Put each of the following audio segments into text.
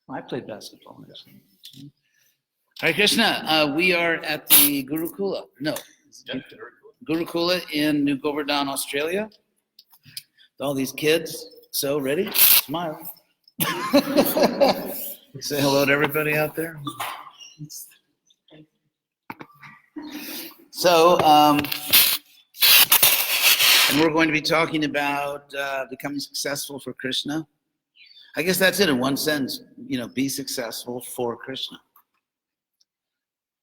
I played basketball, actually. Hare Krishna, we are at the Gurukula. No, Gurukula in New Govardhana, Australia. All these kids. So, ready? Smile. Say hello to everybody out there. So, and we're going to be talking about becoming successful for Krishna. I guess that's it in one sentence, be successful for Krishna.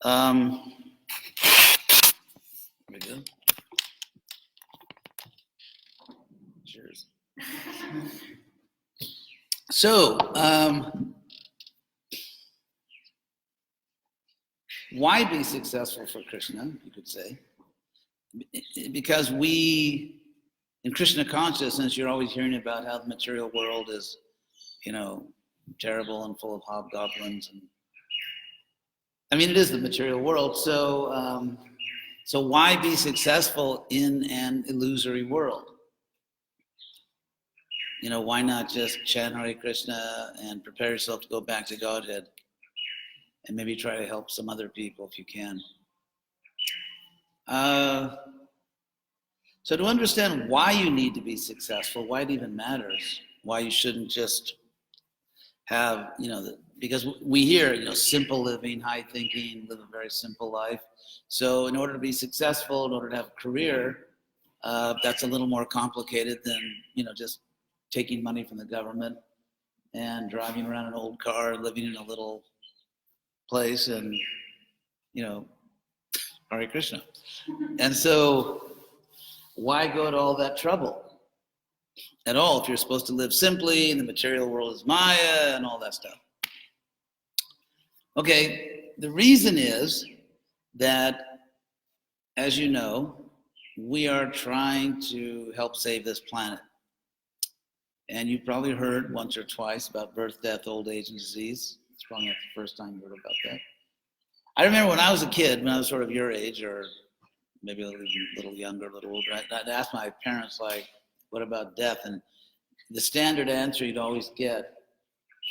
There we go. Cheers. So, why be successful for Krishna, you could say? Because we, in Krishna consciousness, you're always hearing about how the material world is, terrible and full of hobgoblins. It is the material world. So, so why be successful in an illusory world? Why not just chant Hare Krishna and prepare yourself to go back to Godhead, and maybe try to help some other people if you can. So to understand why you need to be successful, why it even matters, why you shouldn't just have, because we hear, simple living, high thinking, live a very simple life. So in order to be successful, in order to have a career, that's a little more complicated than, just taking money from the government and driving around an old car, living in a little place, and Hare Krishna. And so why go to all that trouble at all if you're supposed to live simply and the material world is Maya and all that stuff? Okay, the reason is that, as you know, we are trying to help save this planet. And you've probably heard once or twice about birth, death, old age, and disease. It's probably not the first time you heard about that. I remember when I was a kid, when I was sort of your age, or maybe a little younger, a little older, I'd ask my parents, what about death? And the standard answer you'd always get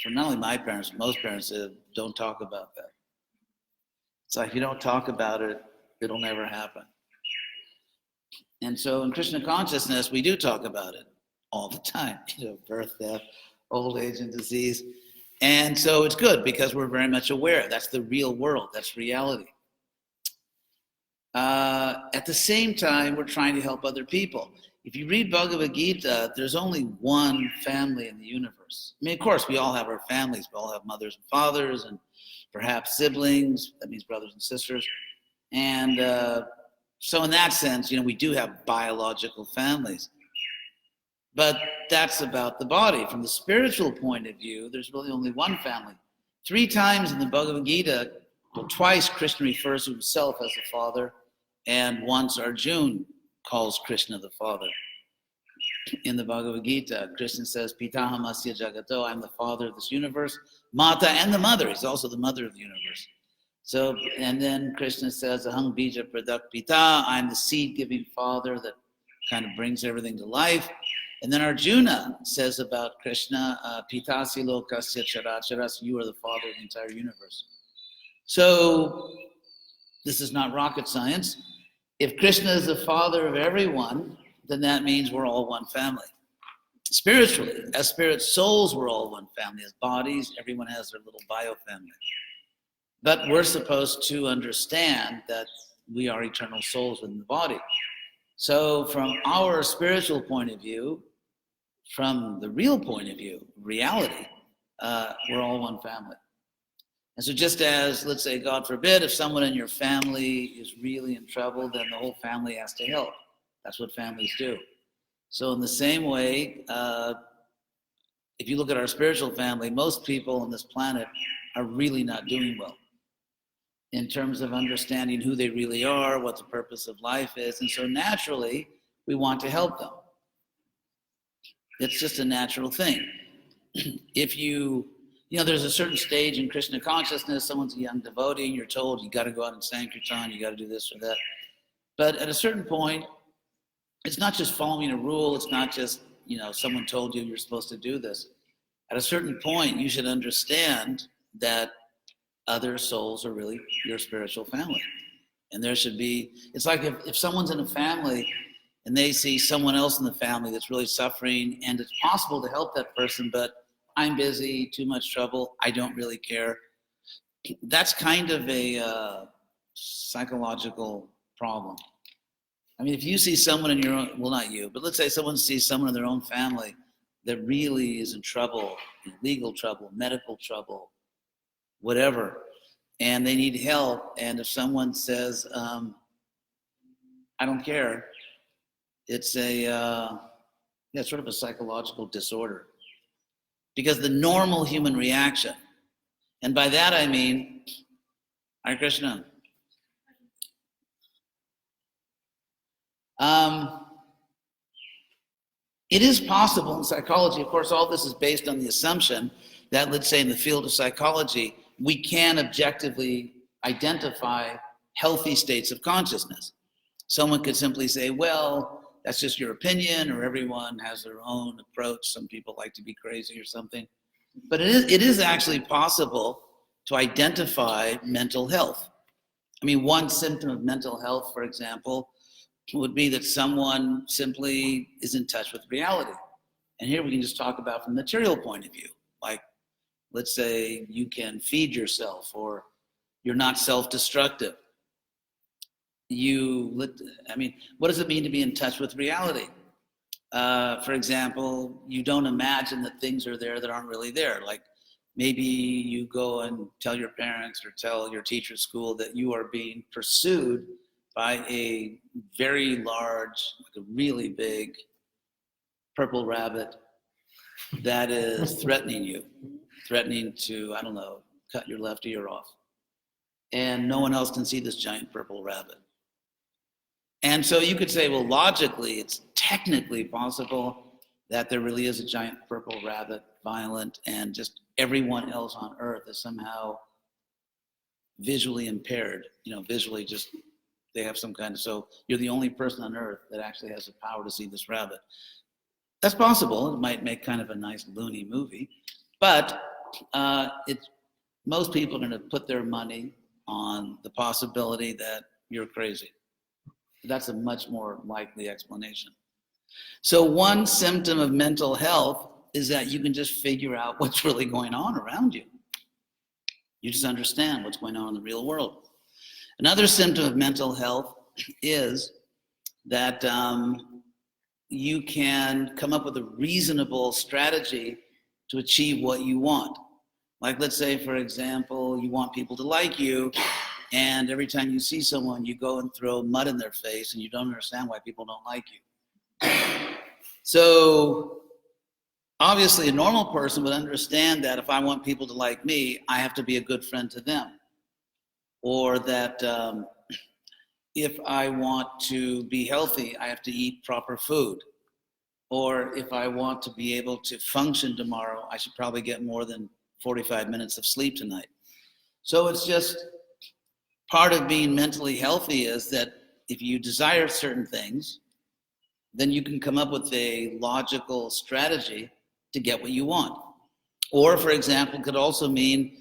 from not only my parents, but most parents said, don't talk about that. It's like, if you don't talk about it, it'll never happen. And so in Krishna consciousness, we do talk about it all the time, birth, death, old age, and disease. And so it's good because we're very much aware. That's the real world. That's reality. At the same time, we're trying to help other people. If you read Bhagavad Gita, there's only one family in the universe. Of course, we all have our families. We all have mothers and fathers and perhaps siblings. That means brothers and sisters. And so in that sense, we do have biological families. But that's about the body. From the spiritual point of view, there's really only one family. 3 times in the Bhagavad Gita, twice Krishna refers to himself as the father, and once Arjuna calls Krishna the father. In the Bhagavad Gita, Krishna says, Pitaham asya jagato, I'm the father of this universe. Mata, and the mother, he's also the mother of the universe. So, and then Krishna says, Aham bija pradak pita, I'm the seed-giving father that kind of brings everything to life. And then Arjuna says about Krishna, Pitasi lokasya characharas, you are the father of the entire universe. So this is not rocket science. If Krishna is the father of everyone, then that means we're all one family. Spiritually, as spirit souls, we're all one family. As bodies, everyone has their little bio family. But we're supposed to understand that we are eternal souls within the body. So from our spiritual point of view, from the real point of view, reality, we're all one family. And so just as, let's say, God forbid, if someone in your family is really in trouble, then the whole family has to help. That's what families do. So in the same way, if you look at our spiritual family, most people on this planet are really not doing well in terms of understanding who they really are, what the purpose of life is. And so naturally, we want to help them. It's just a natural thing. If there's a certain stage in Krishna consciousness, someone's a young devotee, and you're told you got to go out and sankirtan, you got to do this or that. But at a certain point, it's not just following a rule. It's not just, someone told you you're supposed to do this. At a certain point, you should understand that other souls are really your spiritual family. And there should be, it's like if someone's in a family and they see someone else in the family that's really suffering, and it's possible to help that person, but I'm busy, too much trouble, I don't really care. That's kind of a psychological problem. I mean, if you see someone in your own, well, not you, but let's say someone sees someone in their own family that really is in trouble, legal trouble, medical trouble, whatever, and they need help, and if someone says, I don't care, it's sort of a psychological disorder. Because the normal human reaction, and by that I mean, Hare Krishna. It is possible in psychology, of course, all this is based on the assumption that, let's say in the field of psychology, we can objectively identify healthy states of consciousness. Someone could simply say, well, that's just your opinion, or everyone has their own approach. Some people like to be crazy or something. But it is actually possible to identify mental health. I mean, one symptom of mental health, for example, would be that someone simply is in touch with reality. And here we can just talk about from the material point of view. Like, let's say you can feed yourself, or you're not self-destructive. What does it mean to be in touch with reality? For example, you don't imagine that things are there that aren't really there. Like maybe you go and tell your parents or tell your teacher at school that you are being pursued by a very large, like a really big purple rabbit that is threatening you, threatening to, I don't know, cut your left ear off. And no one else can see this giant purple rabbit. And so you could say, well, logically, it's technically possible that there really is a giant purple rabbit, violent, and just everyone else on Earth is somehow visually impaired. Visually just, they have some kind of, so you're the only person on Earth that actually has the power to see this rabbit. That's possible. It might make kind of a nice loony movie, but most people are going to put their money on the possibility that you're crazy. That's a much more likely explanation. So one symptom of mental health is that you can just figure out what's really going on around you. You just understand what's going on in the real world. Another symptom of mental health is that you can come up with a reasonable strategy to achieve what you want. Like, let's say, for example, you want people to like you, and every time you see someone, you go and throw mud in their face, and you don't understand why people don't like you. So, obviously, a normal person would understand that if I want people to like me, I have to be a good friend to them. Or that if I want to be healthy, I have to eat proper food. Or if I want to be able to function tomorrow, I should probably get more than 45 minutes of sleep tonight. So it's just part of being mentally healthy is that if you desire certain things, then you can come up with a logical strategy to get what you want. Or, for example, it could also mean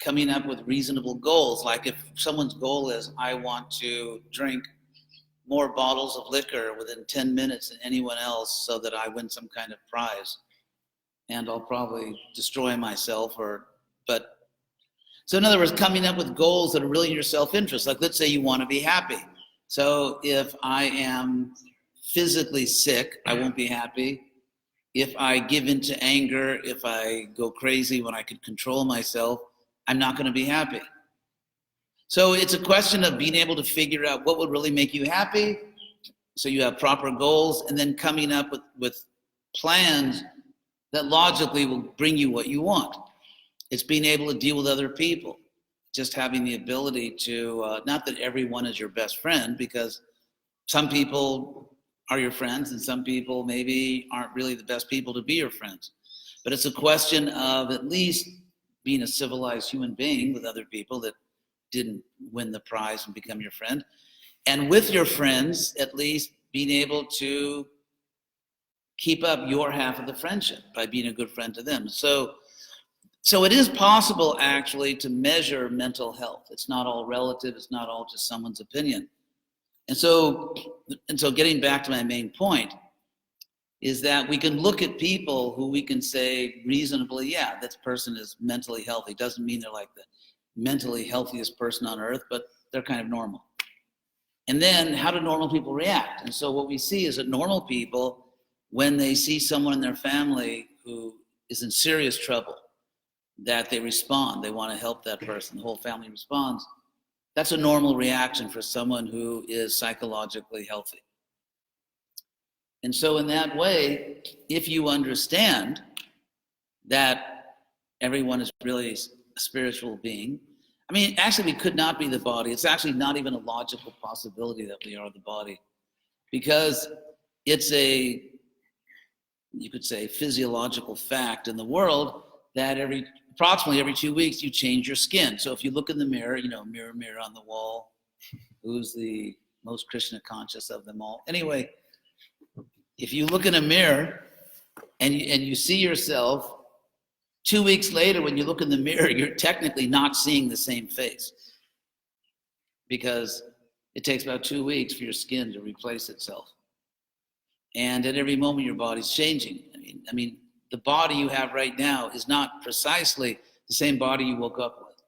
coming up with reasonable goals. Like if someone's goal is, I want to drink more bottles of liquor within 10 minutes than anyone else so that I win some kind of prize, and I'll probably destroy myself, so in other words, coming up with goals that are really in your self-interest. Like let's say you want to be happy. So if I am physically sick, I won't be happy. If I give into anger, if I go crazy when I can control myself, I'm not going to be happy. So it's a question of being able to figure out what would really make you happy, so you have proper goals, and then coming up with plans that logically will bring you what you want. It's being able to deal with other people, just having the ability to, not that everyone is your best friend, because some people are your friends and some people maybe aren't really the best people to be your friends. But it's a question of at least being a civilized human being with other people that didn't win the prize and become your friend. And with your friends, at least being able to keep up your half of the friendship by being a good friend to them. So it is possible actually to measure mental health. It's not all relative. It's not all just someone's opinion. And so getting back to my main point is that we can look at people who we can say reasonably, yeah, this person is mentally healthy. Doesn't mean they're like the mentally healthiest person on earth, but they're kind of normal. And then how do normal people react? And so what we see is that normal people, when they see someone in their family who is in serious trouble, that they respond. They want to help that person. The whole family responds. That's a normal reaction for someone who is psychologically healthy. And so in that way, if you understand that everyone is really a spiritual being, I mean, actually we could not be the body. It's actually not even a logical possibility that we are the body, because it's you could say, physiological fact in the world that approximately every 2 weeks you change your skin. So if you look in the mirror, mirror, mirror on the wall, who's the most Krishna conscious of them all? Anyway, if you look in a mirror and you see yourself, 2 weeks later when you look in the mirror, you're technically not seeing the same face, because it takes about 2 weeks for your skin to replace itself. And at every moment your body's changing. I mean, the body you have right now is not precisely the same body you woke up with.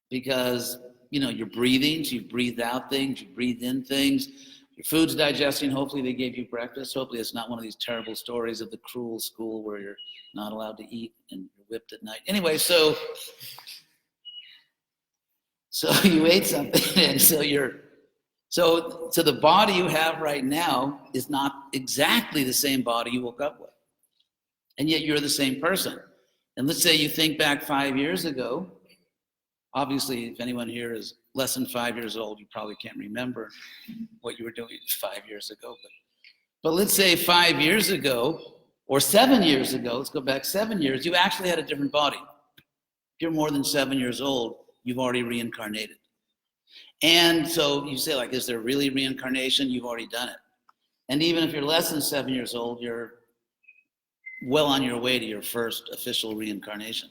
Because, you're breathing, so you breathe out things, you breathe in things, your food's digesting, hopefully they gave you breakfast, hopefully it's not one of these terrible stories of the cruel school where you're not allowed to eat and you're whipped at night. Anyway, so you ate something, and so the body you have right now is not exactly the same body you woke up with. And yet you're the same person. And let's say you think back 5 years ago. Obviously, if anyone here is less than 5 years old, you probably can't remember what you were doing 5 years ago. But let's say 5 years ago, or 7 years ago, let's go back 7 years, you actually had a different body. If you're more than 7 years old, you've already reincarnated. And so you say, is there really reincarnation? You've already done it. And even if you're less than 7 years old, you're well on your way to your first official reincarnation.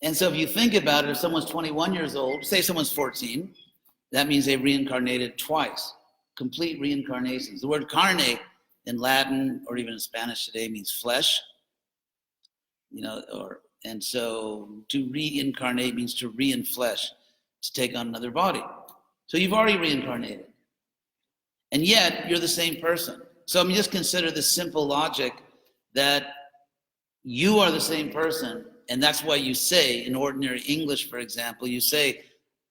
And so if you think about it, if someone's 21 years old, say someone's 14, that means they reincarnated twice, complete reincarnations. The word carne in Latin or even in Spanish today means flesh, and so to reincarnate means to re-enflesh, to take on another body. So you've already reincarnated. And yet you're the same person. So just consider the simple logic that you are the same person. And that's why you say, in ordinary English, for example, you say,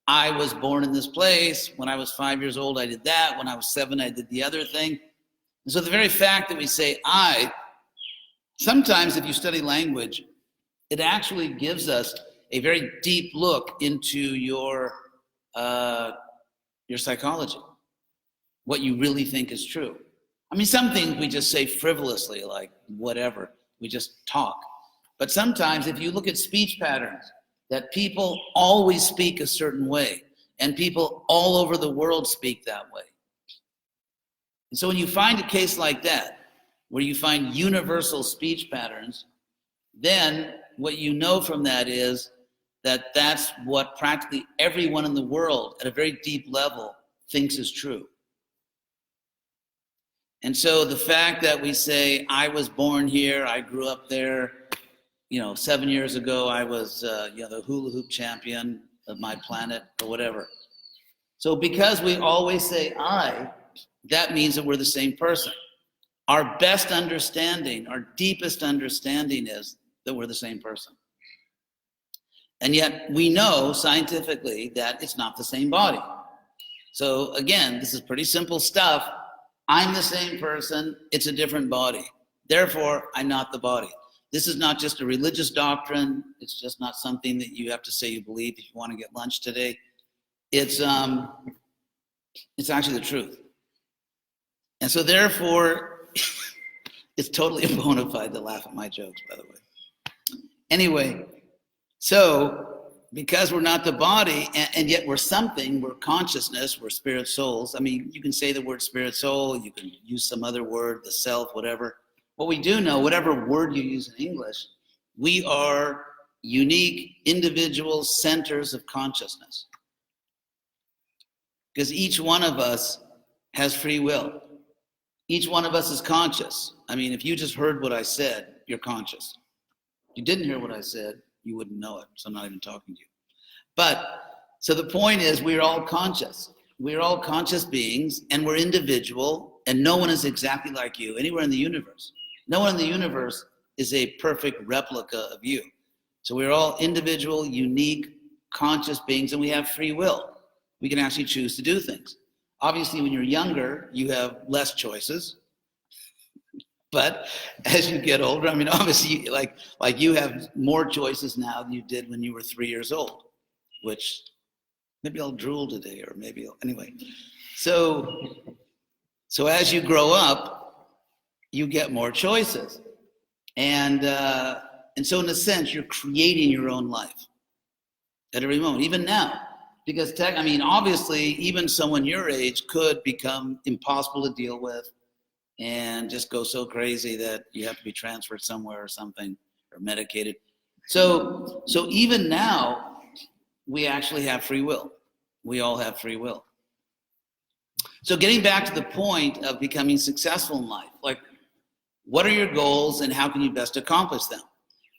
I was born in this place. When I was 5 years old, I did that. When I was 7, I did the other thing. And so the very fact that we say I, sometimes if you study language, it actually gives us a very deep look into your psychology, what you really think is true. I mean, some things we just say frivolously, like whatever, we just talk. But sometimes if you look at speech patterns, that people always speak a certain way, and people all over the world speak that way. And so when you find a case like that, where you find universal speech patterns, then what you know from that is that that's what practically everyone in the world at a very deep level thinks is true. And so the fact that we say, I was born here, I grew up there, 7 years ago, I was, the hula hoop champion of my planet or whatever. So because we always say I, that means that we're the same person. Our best understanding, our deepest understanding is that we're the same person. And yet we know scientifically that it's not the same body. So again, this is pretty simple stuff. I'm the same person, it's a different body. Therefore, I'm not the body. This is not just a religious doctrine. It's just not something that you have to say you believe if you want to get lunch today. It's actually the truth. And so therefore, it's totally a bona fide to laugh at my jokes, by the way. Anyway, so because we're not the body, and yet we're something, we're consciousness, we're spirit souls. I mean, you can say the word spirit soul, you can use some other word, the self, whatever. What we do know, whatever word you use in English, we are unique individual centers of consciousness. Because each one of us has free will. Each one of us is conscious. I mean, if you just heard what I said, you're conscious. If you didn't hear what I said, you wouldn't know it, so I'm not even talking to you. But, so the point is, we're all conscious. We're all conscious beings, and we're individual, and no one is exactly like you anywhere in the universe. No one in the universe is a perfect replica of you. So we're all individual, unique, conscious beings, and we have free will. We can actually choose to do things. Obviously, when you're younger, you have less choices. But as you get older, I mean, obviously, like you have more choices now than you did when you were 3 years old, which maybe I'll drool today, or maybe anyway. So as you grow up, you get more choices, and so in a sense, you're creating your own life at every moment, even now. Because obviously, even someone your age could become impossible to deal with and just go so crazy that you have to be transferred somewhere or something, or medicated. So even now, we actually have free will. We all have free will. So getting back to the point of becoming successful in life, like, what are your goals and how can you best accomplish them?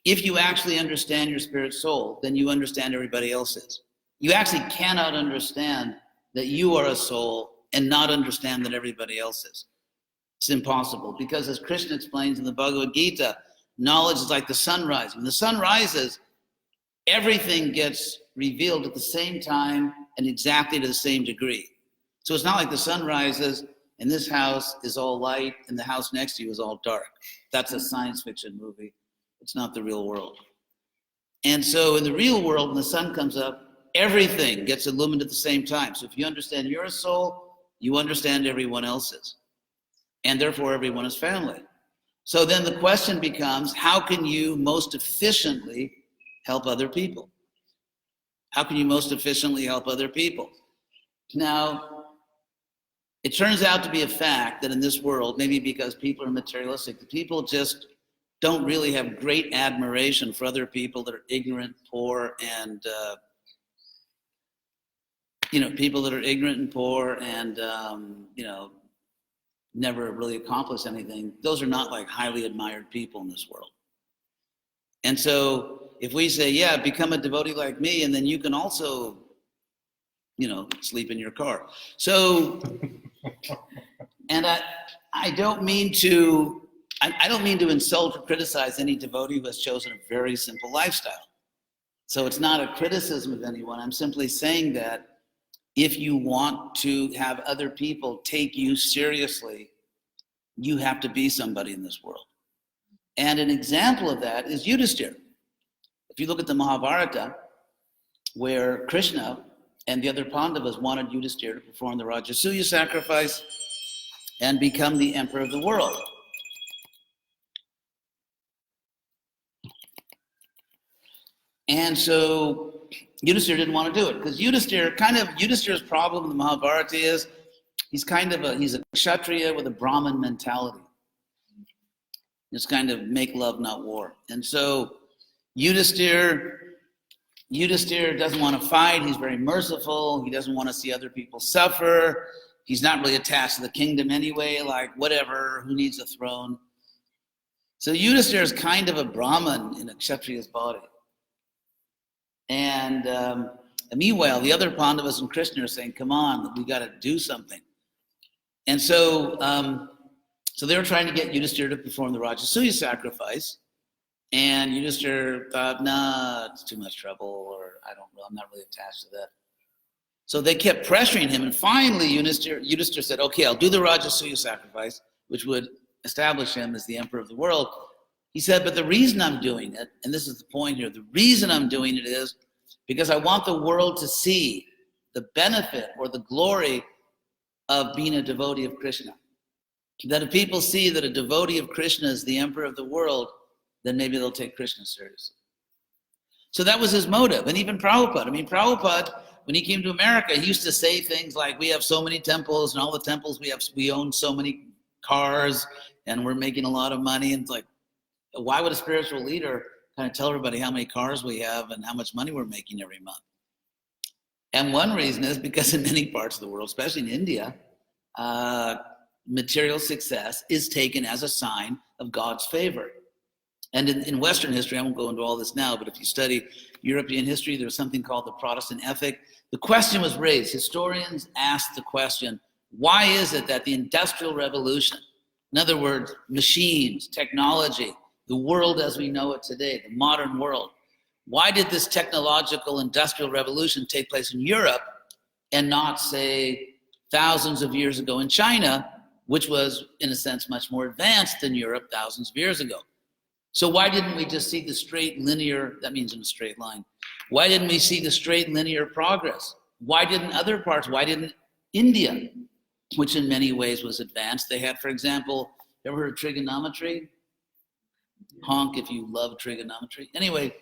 If you actually understand your spirit soul, then you understand everybody else's. You actually cannot understand that you are a soul and not understand that everybody else is. It's impossible, because as Krishna explains in the Bhagavad Gita, knowledge is like the sunrise. When the sun rises, everything gets revealed at the same time and exactly to the same degree. So it's not like the sun rises and this house is all light and the house next to you is all dark. That's a science fiction movie. It's not the real world. And so in the real world, when the sun comes up, everything gets illuminated at the same time. So if you understand you're a soul, you understand everyone else's. And therefore everyone is family. So then the question becomes, how can you most efficiently help other people? How can you most efficiently help other people? Now, it turns out to be a fact that in this world, maybe because people are materialistic, people just don't really have great admiration for other people that are ignorant, poor, and people that are ignorant and poor and never really accomplished anything. Those are not like highly admired people in this world. And so if we say, yeah, become a devotee like me, and then you can also, sleep in your car. So, and I don't mean to insult or criticize any devotee who has chosen a very simple lifestyle. So it's not a criticism of anyone. I'm simply saying that if you want to have other people take you seriously, you have to be somebody in this world. And an example of that is Yudhishthira. If you look at the Mahabharata, where Krishna and the other Pandavas wanted Yudhishthira to perform the Rajasuya sacrifice and become the emperor of the world. And so Yudhishthira didn't want to do it, because Yudhishthira's problem in the Mahabharata is he's a Kshatriya with a Brahmin mentality. It's kind of make love, not war. And so Yudhishthira doesn't want to fight. He's very merciful. He doesn't want to see other people suffer. He's not really attached to the kingdom anyway, like whatever, who needs a throne? So Yudhishthira is kind of a Brahmin in a Kshatriya's body. And meanwhile, the other Pandavas and Krishna are saying, come on, we got to do something. And so they were trying to get Yudhishthira to perform the Rajasuya sacrifice. And Yudhishthira thought, nah, it's too much trouble, or I'm not really attached to that. So they kept pressuring him, and finally Yudhishthira said, okay, I'll do the Rajasuya sacrifice, which would establish him as the emperor of the world. He said, but the reason I'm doing it, and this is the point here, the reason I'm doing it is because I want the world to see the benefit or the glory of being a devotee of Krishna. That if people see that a devotee of Krishna is the emperor of the world, then maybe they'll take Krishna seriously. So that was his motive. And even Prabhupada. I mean, Prabhupada, when he came to America, he used to say things like, we have so many temples, and all the temples we own so many cars, and we're making a lot of money. And it's like, why would a spiritual leader kind of tell everybody how many cars we have and how much money we're making every month? And one reason is because in many parts of the world, especially in India, material success is taken as a sign of God's favor. And in Western history, I won't go into all this now, but if you study European history, there's something called the Protestant ethic. The question was raised. Historians asked the question, why is it that the Industrial Revolution, in other words, machines, technology, the world as we know it today, the modern world, why did this technological industrial revolution take place in Europe and not, say, thousands of years ago in China, which was, in a sense, much more advanced than Europe thousands of years ago? So why didn't we just see the straight linear, that means in a straight line, why didn't we see the straight linear progress? Why didn't other parts, why didn't India, which in many ways was advanced, they had, for example, you ever heard of trigonometry? Honk if you love trigonometry. Anyway,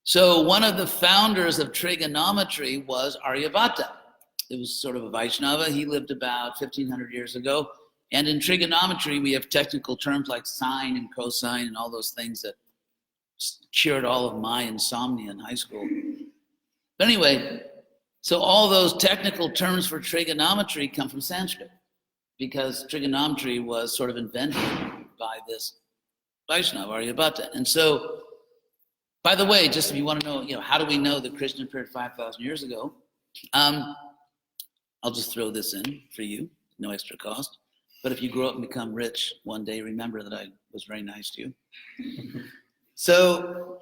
so one of the founders of trigonometry was Aryabhata. It was sort of a Vaishnava. He lived about 1,500 years ago. And in trigonometry, we have technical terms like sine and cosine and all those things that cured all of my insomnia in high school. But anyway, so all those technical terms for trigonometry come from Sanskrit because trigonometry was sort of invented by this Vaishnava, Aryabhata. And so, by the way, just if you want to know, how do we know that Krishna appeared 5,000 years ago? I'll just throw this in for you, no extra cost. But if you grow up and become rich one day, remember that I was very nice to you. So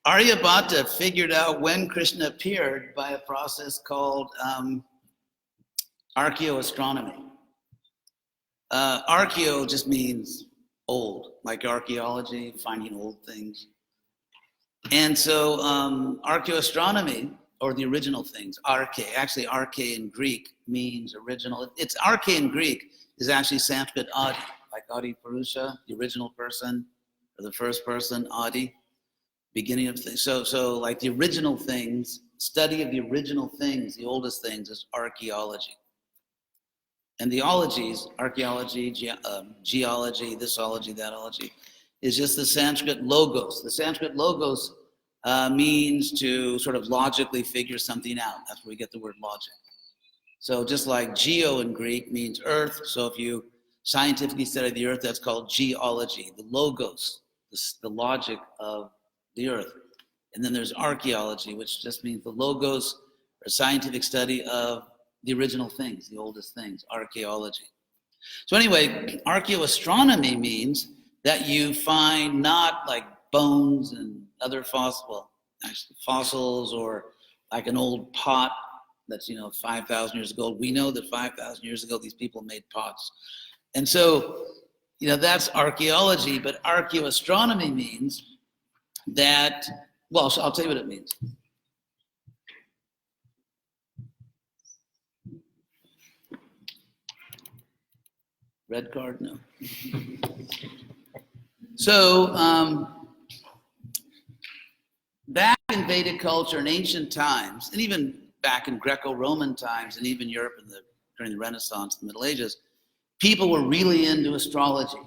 Aryabhata figured out when Krishna appeared by a process called archaeoastronomy. Archaeo just means old, like archaeology, finding old things. And so archaeoastronomy, or the original things, arche, actually arche in Greek means original. It's arche in Greek is actually Sanskrit adi, like adi purusha, the original person, or the first person, adi, beginning of things. So like the original things, study of the original things, the oldest things is archaeology. And the ologies, archaeology, geology, thisology, thatology, is just the Sanskrit logos. The Sanskrit logos means to sort of logically figure something out. That's where we get the word logic. So just like geo in Greek means earth, so if you scientifically study the earth, that's called geology, the logos, the logic of the earth. And then there's archaeology, which just means the logos or scientific study of the original things, the oldest things, archaeology. So anyway, archaeoastronomy means that you find not like bones and other fossils or like an old pot that's 5,000 years ago. We know that 5,000 years ago these people made pots. And so that's archaeology, but archaeoastronomy means that, well, I'll tell you what it means. Red card? No. So back in Vedic culture in ancient times, and even back in Greco-Roman times, and even Europe during the Renaissance, the Middle Ages, people were really into astrology.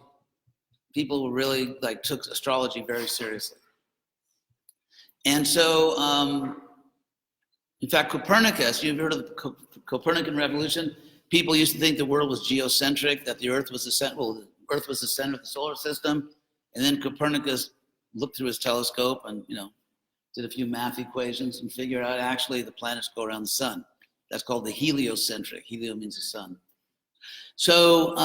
People were really took astrology very seriously. And so, in fact, Copernicus, you've heard of the Copernican revolution? People used to think the world was geocentric, that the Earth was the center. Well, the Earth was the center of the solar system, and then Copernicus looked through his telescope and did a few math equations and figured out actually the planets go around the sun. That's called the heliocentric. Helio means the sun. So,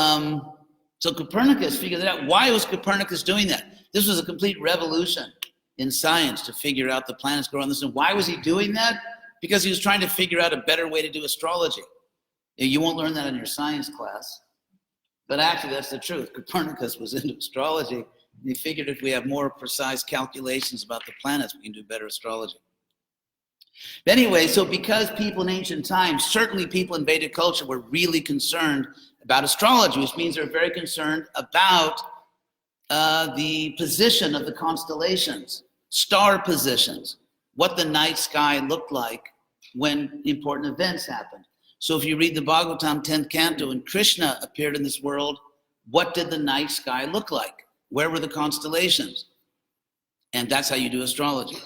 so Copernicus figured that out. Why was Copernicus doing that? This was a complete revolution in science to figure out the planets go around the sun. Why was he doing that? Because he was trying to figure out a better way to do astrology. You won't learn that in your science class, but actually that's the truth. Copernicus was into astrology. He figured if we have more precise calculations about the planets, we can do better astrology. But anyway, so because people in ancient times, certainly people in Vedic culture, were really concerned about astrology, which means they're very concerned about the position of the constellations. star positions, what the night sky looked like when important events happened. So if you read the Bhagavatam 10th canto, when Krishna appeared in this world, what did the night sky look like? Where were the constellations? And that's how you do astrology.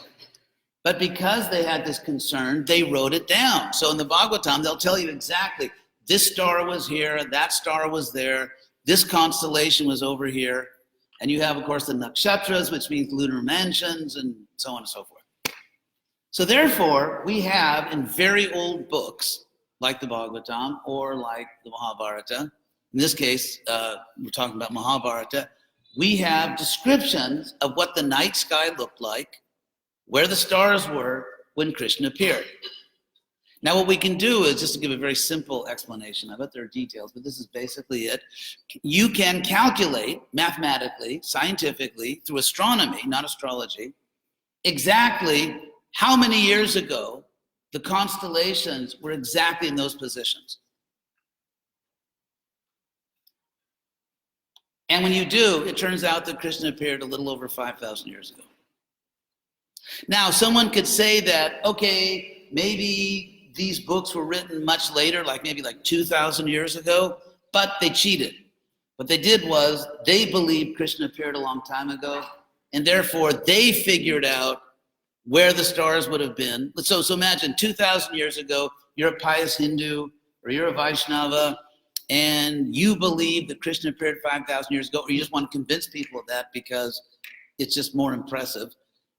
But because they had this concern, they wrote it down. So in the Bhagavatam, they'll tell you exactly, this star was here, that star was there, this constellation was over here. And you have, of course, the nakshatras, which means lunar mansions, and so on and so forth. So therefore, we have in very old books, like the Bhagavatam or like the Mahabharata, in this case, we're talking about Mahabharata, we have descriptions of what the night sky looked like, where the stars were when Krishna appeared. Now what we can do is, just to give a very simple explanation, I bet there are details, but this is basically it. You can calculate mathematically, scientifically, through astronomy, not astrology, exactly how many years ago the constellations were exactly in those positions. And when you do, it turns out that Krishna appeared a little over 5,000 years ago. Now, someone could say that, okay, maybe these books were written much later, like maybe like 2,000 years ago, but they cheated. What they did was they believed Krishna appeared a long time ago, and therefore they figured out where the stars would have been. So imagine 2,000 years ago, you're a pious Hindu or you're a Vaishnava, and you believe that Krishna appeared 5,000 years ago, or you just want to convince people of that because it's just more impressive.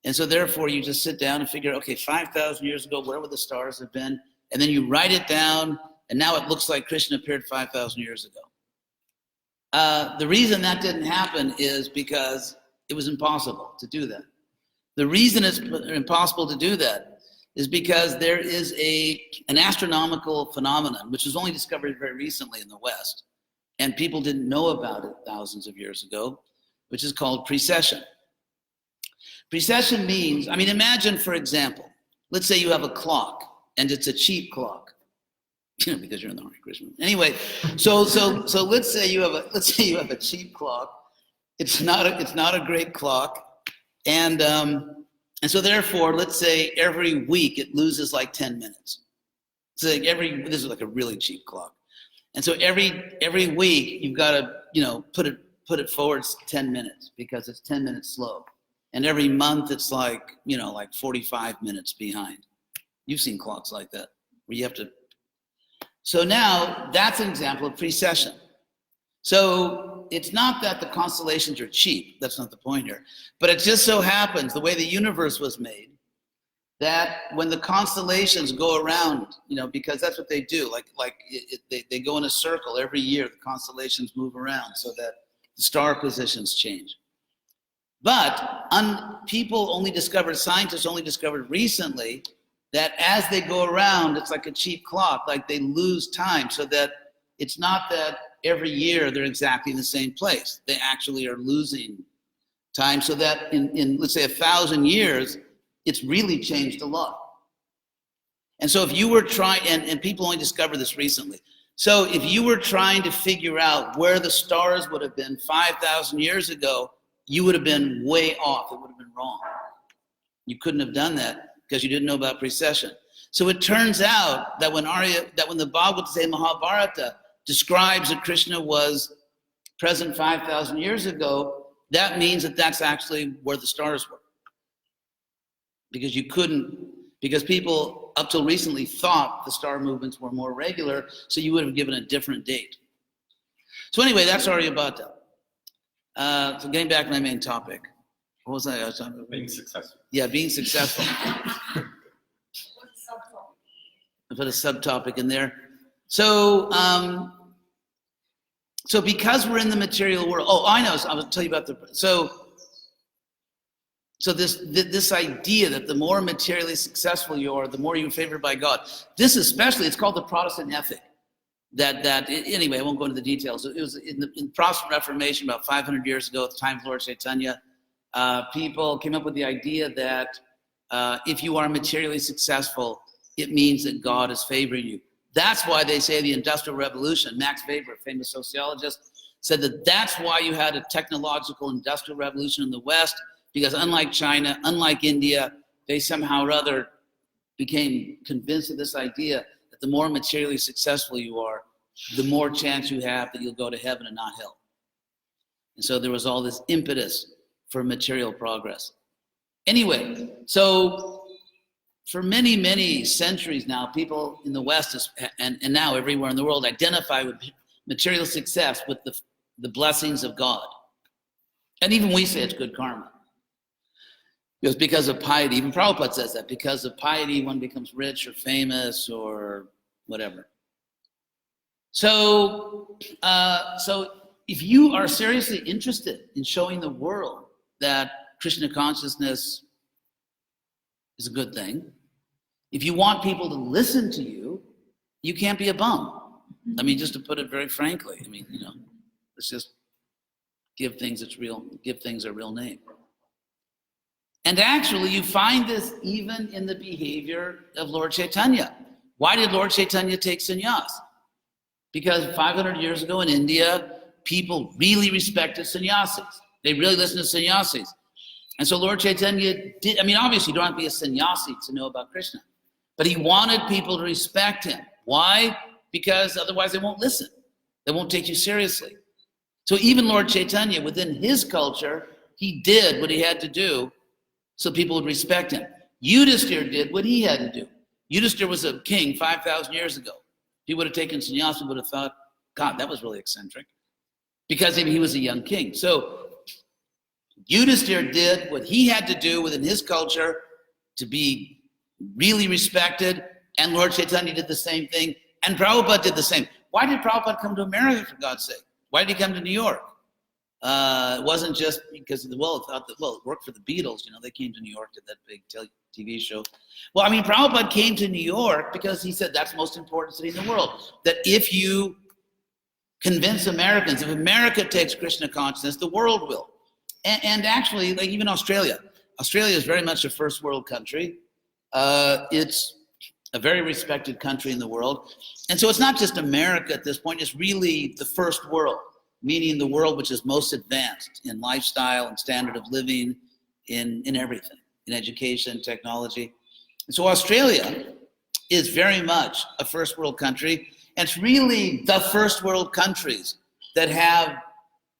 And so therefore you just sit down and figure, okay, 5,000 years ago, where would the stars have been? And then you write it down, and now it looks like Krishna appeared 5,000 years ago. The reason that didn't happen is because it was impossible to do that. The reason it's impossible to do that is because there is an astronomical phenomenon, which was only discovered very recently in the West, and people didn't know about it thousands of years ago, which is called precession. Precession means, imagine, for example, let's say you have a clock, and it's a cheap clock, because you're in the Hare Krishna. Anyway, so let's say you have a cheap clock. It's not a great clock, and so therefore, let's say every week it loses like 10 minutes. So like this is like a really cheap clock, and so every week you've got to put it forward 10 minutes because it's 10 minutes slow, and every month it's like 45 minutes behind. You've seen clocks like that where you have to. So now that's an example of precession. So it's not that the constellations are cheap. That's not the point here. But it just so happens, the way the universe was made, that when the constellations go around, because that's what they do, they go in a circle every year, the constellations move around so that the star positions change. But scientists only discovered recently that as they go around, it's like a cheap clock, like they lose time, so that it's not that every year they're exactly in the same place. They actually are losing time, so that in let's say 1,000 years, it's really changed a lot. And so if you were trying, and people only discovered this recently, so if you were trying to figure out where the stars would have been 5,000 years ago, you would have been way off. It would have been wrong. You couldn't have done that because you didn't know about precession. So it turns out that when the Bhagavad Mahabharata describes that Krishna was present 5,000 years ago, that means that that's actually where the stars were. Because people up till recently thought the star movements were more regular, so you would have given a different date. So anyway, that's Aryabhata. So getting back to my main topic. What was I talking about? Being successful. Yeah, being successful. I put a subtopic in there. So because we're in the material world, I know, so I will tell you about so this idea that the more materially successful you are, the more you're favored by God. This especially, it's called the Protestant ethic. Anyway, I won't go into the details. It was in the Protestant Reformation about 500 years ago, at the time of Lord Chaitanya. People came up with the idea that if you are materially successful, it means that God is favoring you. That's why they say the Industrial Revolution, Max Weber, a famous sociologist, said that's why you had a technological industrial revolution in the West, because unlike China, unlike India, they somehow or other became convinced of this idea that the more materially successful you are, the more chance you have that you'll go to heaven and not hell. And so there was all this impetus for material progress. Anyway, so for many, many centuries now, people in the West and now everywhere in the world identify with material success with the blessings of God. And even we say it's good karma. Because of piety, even Prabhupada says that, because of piety, one becomes rich or famous or whatever. So if you are seriously interested in showing the world that Krishna consciousness is a good thing, if you want people to listen to you, you can't be a bum. I mean, just to put it very frankly, I mean, let's just give things a real name. And actually, you find this even in the behavior of Lord Chaitanya. Why did Lord Chaitanya take sannyas? Because 500 years ago in India, people really respected sannyasis. They really listened to sannyasis. And so Lord Chaitanya did, obviously you don't have to be a sannyasi to know about Krishna, but he wanted people to respect him. Why? Because otherwise they won't listen. They won't take you seriously. So even Lord Chaitanya, within his culture, he did what he had to do so people would respect him. Yudhisthira did what he had to do. Yudhisthira was a king 5,000 years ago. If he would have taken sannyasa, he would have thought, God, that was really eccentric. Because he was a young king. So Yudhisthira did what he had to do within his culture to be really respected, and Lord Chaitanya did the same thing, and Prabhupada did the same. Why did Prabhupada come to America, for God's sake? Why did he come to New York? It wasn't just because of it worked for the Beatles, they came to New York, did that big TV show. Well, Prabhupada came to New York because he said that's the most important city in the world. That if you convince Americans, if America takes Krishna consciousness, the world will. And actually, like even Australia is very much a first world country. It's a very respected country in the world. And so it's not just America at this point, it's really the first world, meaning the world which is most advanced in lifestyle and standard of living, in everything, in education, technology. And so Australia is very much a first world country, and it's really the first world countries that have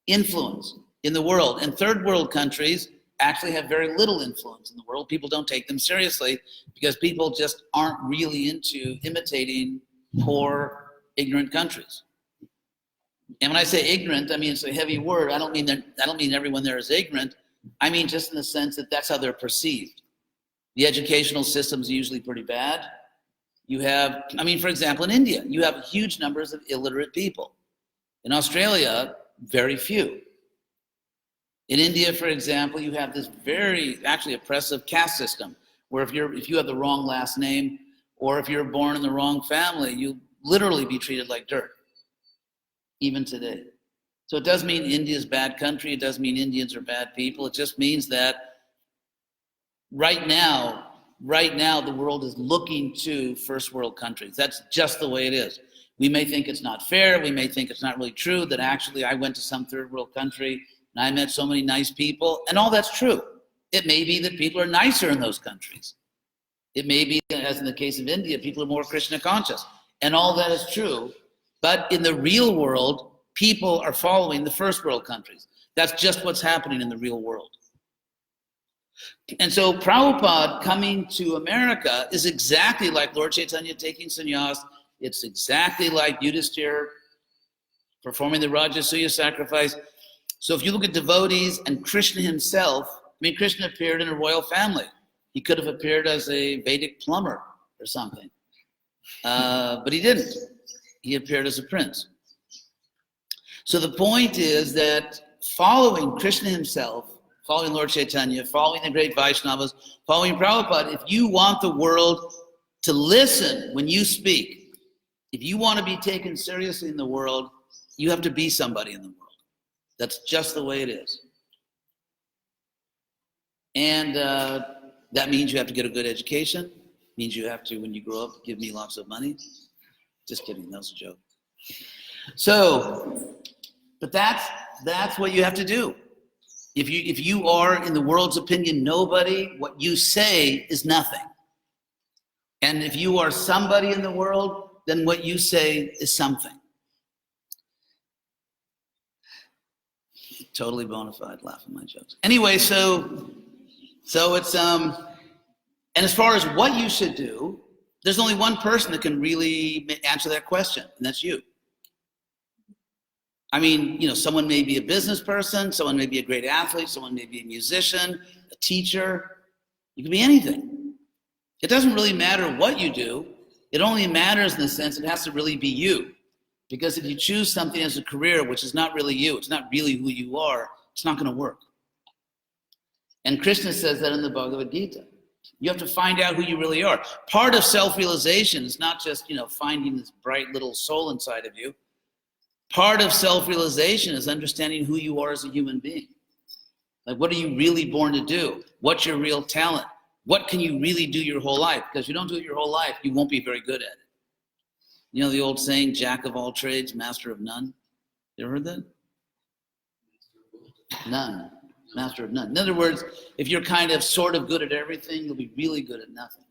influence in the world. And third world countries actually have very little influence in the world. People don't take them seriously because people just aren't really into imitating poor, ignorant countries. And when I say ignorant, it's a heavy word. I don't mean everyone there is ignorant. I mean just in the sense that that's how they're perceived. The educational system's usually pretty bad. You have, for example, in India, you have huge numbers of illiterate people. In Australia, very few. In India, for example, you have this very actually oppressive caste system where if you have the wrong last name or if you're born in the wrong family, you'll literally be treated like dirt, even today. So it does mean India's a bad country. It does mean Indians are bad people. It just means that right now, the world is looking to first world countries. That's just the way it is. We may think it's not fair. We may think it's not really true, that actually I went to some third world country and I met so many nice people, and all that's true. It may be that people are nicer in those countries. It may be, as in the case of India, people are more Krishna conscious, and all that is true. But in the real world, people are following the first world countries. That's just what's happening in the real world. And so Prabhupada coming to America is exactly like Lord Chaitanya taking sannyas. It's exactly like Yudhisthira performing the Rajasuya sacrifice. So if you look at devotees and Krishna himself, Krishna appeared in a royal family. He could have appeared as a Vedic plumber or something. But he didn't. He appeared as a prince. So the point is that following Krishna himself, following Lord Chaitanya, following the great Vaishnavas, following Prabhupada, if you want the world to listen when you speak, if you want to be taken seriously in the world, you have to be somebody in the world. That's just the way it is. And that means you have to get a good education. It means you have to, when you grow up, give me lots of money. Just kidding, that was a joke. So, but that's what you have to do. If you are, in the world's opinion, nobody, what you say is nothing. And if you are somebody in the world, then what you say is something. Totally bona fide, laugh at my jokes. Anyway, so it's and as far as what you should do, there's only one person that can really answer that question, and that's you. I mean, someone may be a business person, someone may be a great athlete, someone may be a musician, a teacher. You can be anything. It doesn't really matter what you do. It only matters in the sense it has to really be you. Because if you choose something as a career which is not really you, it's not really who you are, it's not going to work. And Krishna says that in the Bhagavad Gita. You have to find out who you really are. Part of self-realization is not just, finding this bright little soul inside of you. Part of self-realization is understanding who you are as a human being. Like, what are you really born to do? What's your real talent? What can you really do your whole life? Because if you don't do it your whole life, you won't be very good at it. You know the old saying, jack of all trades, master of none? You ever heard that? None. Master of none. In other words, if you're kind of sort of good at everything, you'll be really good at nothing.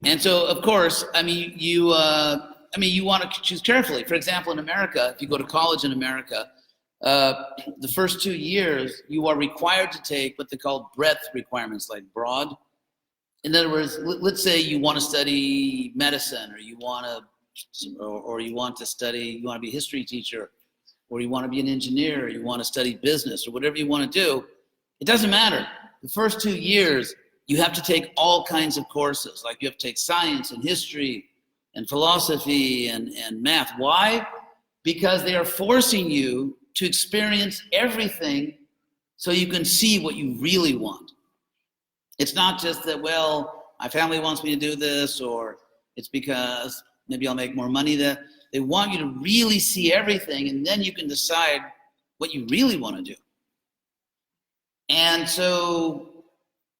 And so, of course, you want to choose carefully. For example, in America, if you go to college in America, the first 2 years, you are required to take what they call breadth requirements, like broad. In other words, let's say you want to study medicine, or you want to be a history teacher, or you want to be an engineer, or you want to study business, or whatever you want to do. It doesn't matter. The first 2 years, you have to take all kinds of courses. Like you have to take science and history and philosophy and math. Why? Because they are forcing you to experience everything so you can see what you really want. It's not just that, well, my family wants me to do this, or it's because maybe I'll make more money. That they want you to really see everything, and then you can decide what you really want to do. And so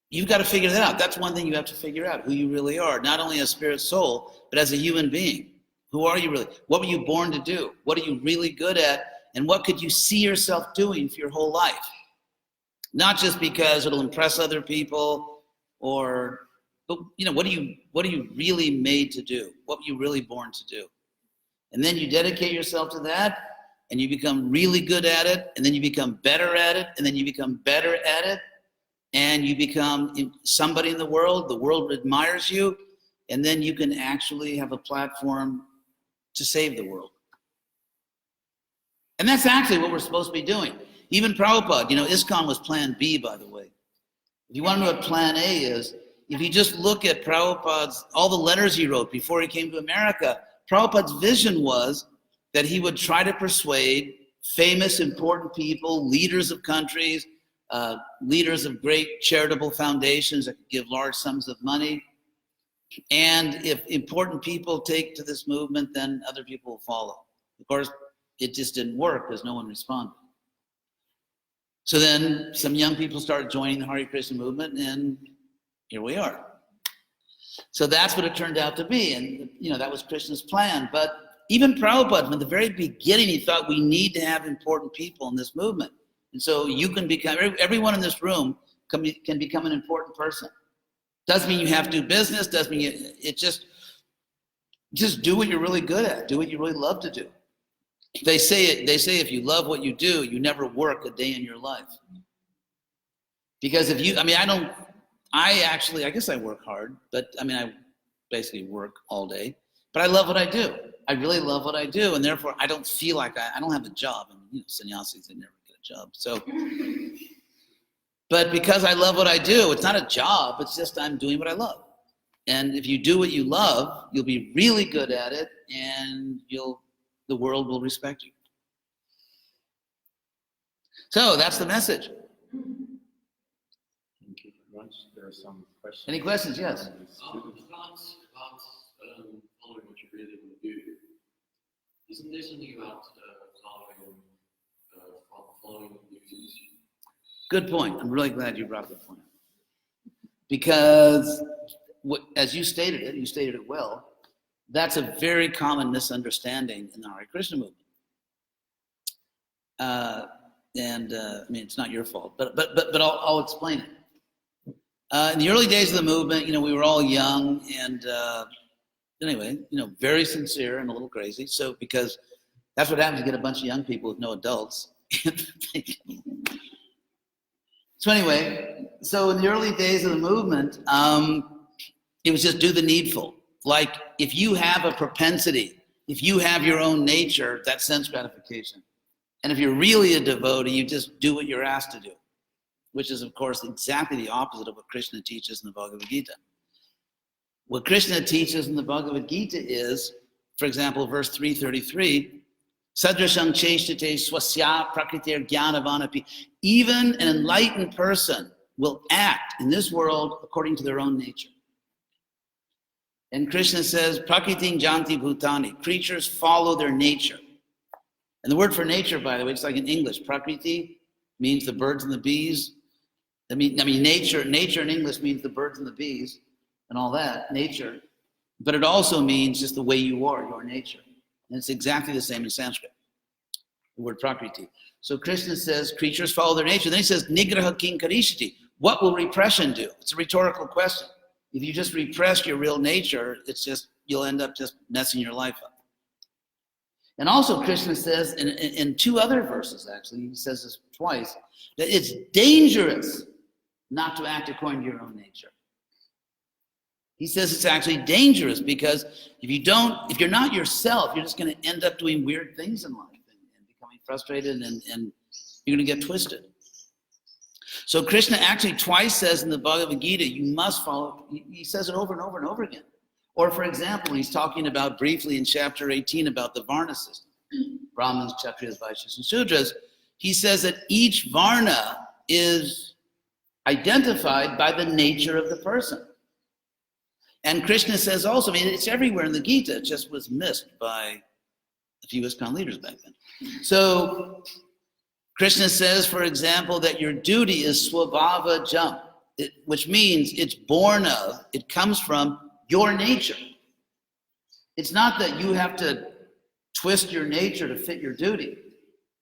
you've got to figure that out. That's one thing you have to figure out, who you really are, not only as spirit soul, but as a human being. Who are you really? What were you born to do? What are you really good at? And what could you see yourself doing for your whole life? Not just because it'll impress other people, but what are you really made to do? What were you really born to do? And then you dedicate yourself to that, and you become really good at it, and then you become better at it, and then you become better at it, and you become somebody in the world admires you, and then you can actually have a platform to save the world. And that's actually what we're supposed to be doing. Even Prabhupada, ISKCON was plan B, by the way. If you want to know what plan A is, if you just look at Prabhupada's, all the letters he wrote before he came to America, Prabhupada's vision was that he would try to persuade famous, important people, leaders of countries, leaders of great charitable foundations that could give large sums of money. And if important people take to this movement, then other people will follow. Of course, it just didn't work because no one responded. So then some young people started joining the Hare Krishna movement, and here we are. So that's what it turned out to be, and that was Krishna's plan. But even Prabhupada, from the very beginning, he thought we need to have important people in this movement. And so you can become, everyone in this room can become an important person. Doesn't mean you have to do business, doesn't mean it just do what you're really good at, do what you really love to do. They say if you love what you do, you never work a day in your life. Because I guess I work hard, but I basically work all day. But I love what I do. I really love what I do, and therefore I don't feel like I don't have a job. Sannyasis, they never get a job. So, but because I love what I do, it's not a job, it's just I'm doing what I love. And if you do what you love, you'll be really good at it, and the world will respect you. So that's the message. Thank you very much. There are some questions. Any questions? Yes. About following what you really want to do. Isn't there something about following duties? Good point. I'm really glad you brought that point up. Because as you stated it well, that's a very common misunderstanding in the Hare Krishna movement. And I mean, it's not your fault, but I'll explain it. In the early days of the movement, we were all young and anyway, very sincere and a little crazy. So because that's what happens, you get a bunch of young people with no adults. So anyway, so in the early days of the movement, it was just do the needful. Like if you have a propensity, if you have your own nature, that's sense gratification. And if you're really a devotee, you just do what you're asked to do, which is, of course, exactly the opposite of what Krishna teaches in the Bhagavad Gita. What Krishna teaches in the Bhagavad Gita is, for example, verse 333, Sadrasham cheshtate swasya prakritir jnanavanapi. Even an enlightened person will act in this world according to their own nature. And Krishna says, Prakritin janti bhutani. Creatures follow their nature. And the word for nature, by the way, it's like in English. Prakriti means the birds and the bees. I mean, nature in English means the birds and the bees and all that, nature. But it also means just the way you are, your nature. And it's exactly the same in Sanskrit, the word prakriti. So Krishna says creatures follow their nature. Then he says, nigraha king karishiti. What will repression do? It's a rhetorical question. If you just repress your real nature, it's just, you'll end up just messing your life up. And also Krishna says in two other verses, actually, he says this twice, that it's dangerous not to act according to your own nature. He says it's actually dangerous because if you're not yourself, you're just going to end up doing weird things in life and becoming frustrated and you're going to get twisted. So Krishna actually twice says in the Bhagavad Gita, you must follow, he says it over and over and over again. Or for example, he's talking about briefly in chapter 18 about the Varna system, Brahmins, Kshatriyas, Vaishyas, and Shudras. He says that each Varna is identified by the nature of the person. And Krishna says also, I mean, it's everywhere in the Gita, it just was missed by a few ISKCON leaders back then. So Krishna says, for example, that your duty is swabhava jam, which means it's born of, it comes from your nature. It's not that you have to twist your nature to fit your duty.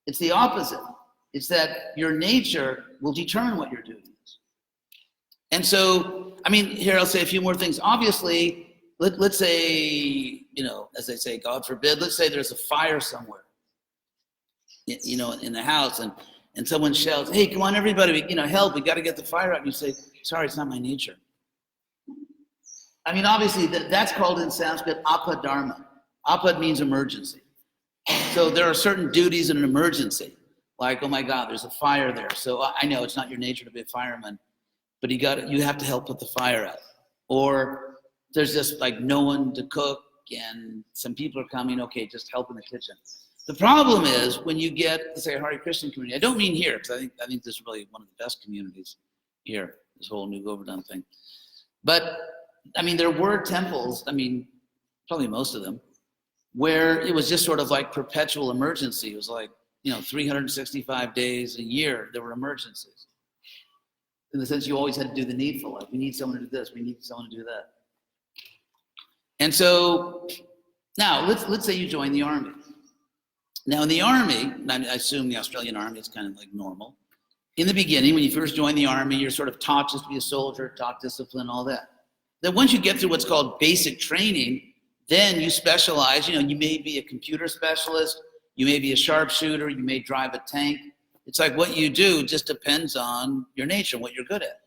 It's the opposite. It's that your nature will determine what your duty is. And so, I mean, here I'll say a few more things. Obviously, let's say, as they say, God forbid, let's say there's a fire somewhere, in the house, and someone shouts, hey, come on, everybody, help, we got to get the fire out. And you say, sorry, it's not my nature. I mean, obviously, that's called in Sanskrit apadharma. Apad means emergency. So there are certain duties in an emergency, like, oh my God, there's a fire there. So I know it's not your nature to be a fireman, but you have to help put the fire out. Or there's just like no one to cook and some people are coming, okay, just help in the kitchen. The problem is when you get, let's say, a Hare Krishna community. I don't mean here, because I think this is really one of the best communities here, this whole new Govardhana thing. But I mean, there were temples, I mean, probably most of them, where it was just sort of like perpetual emergency. It was like, 365 days a year, there were emergencies. In the sense you always had to do the needful, like we need someone to do this, we need someone to do that. And so now let's say you join the army. Now in the army, I assume the Australian army is kind of like normal. In the beginning, when you first join the army, you're sort of taught just to be a soldier, taught discipline, all that. Then once you get through what's called basic training, then you specialize, you may be a computer specialist, you may be a sharpshooter, you may drive a tank. It's like what you do just depends on your nature, what you're good at.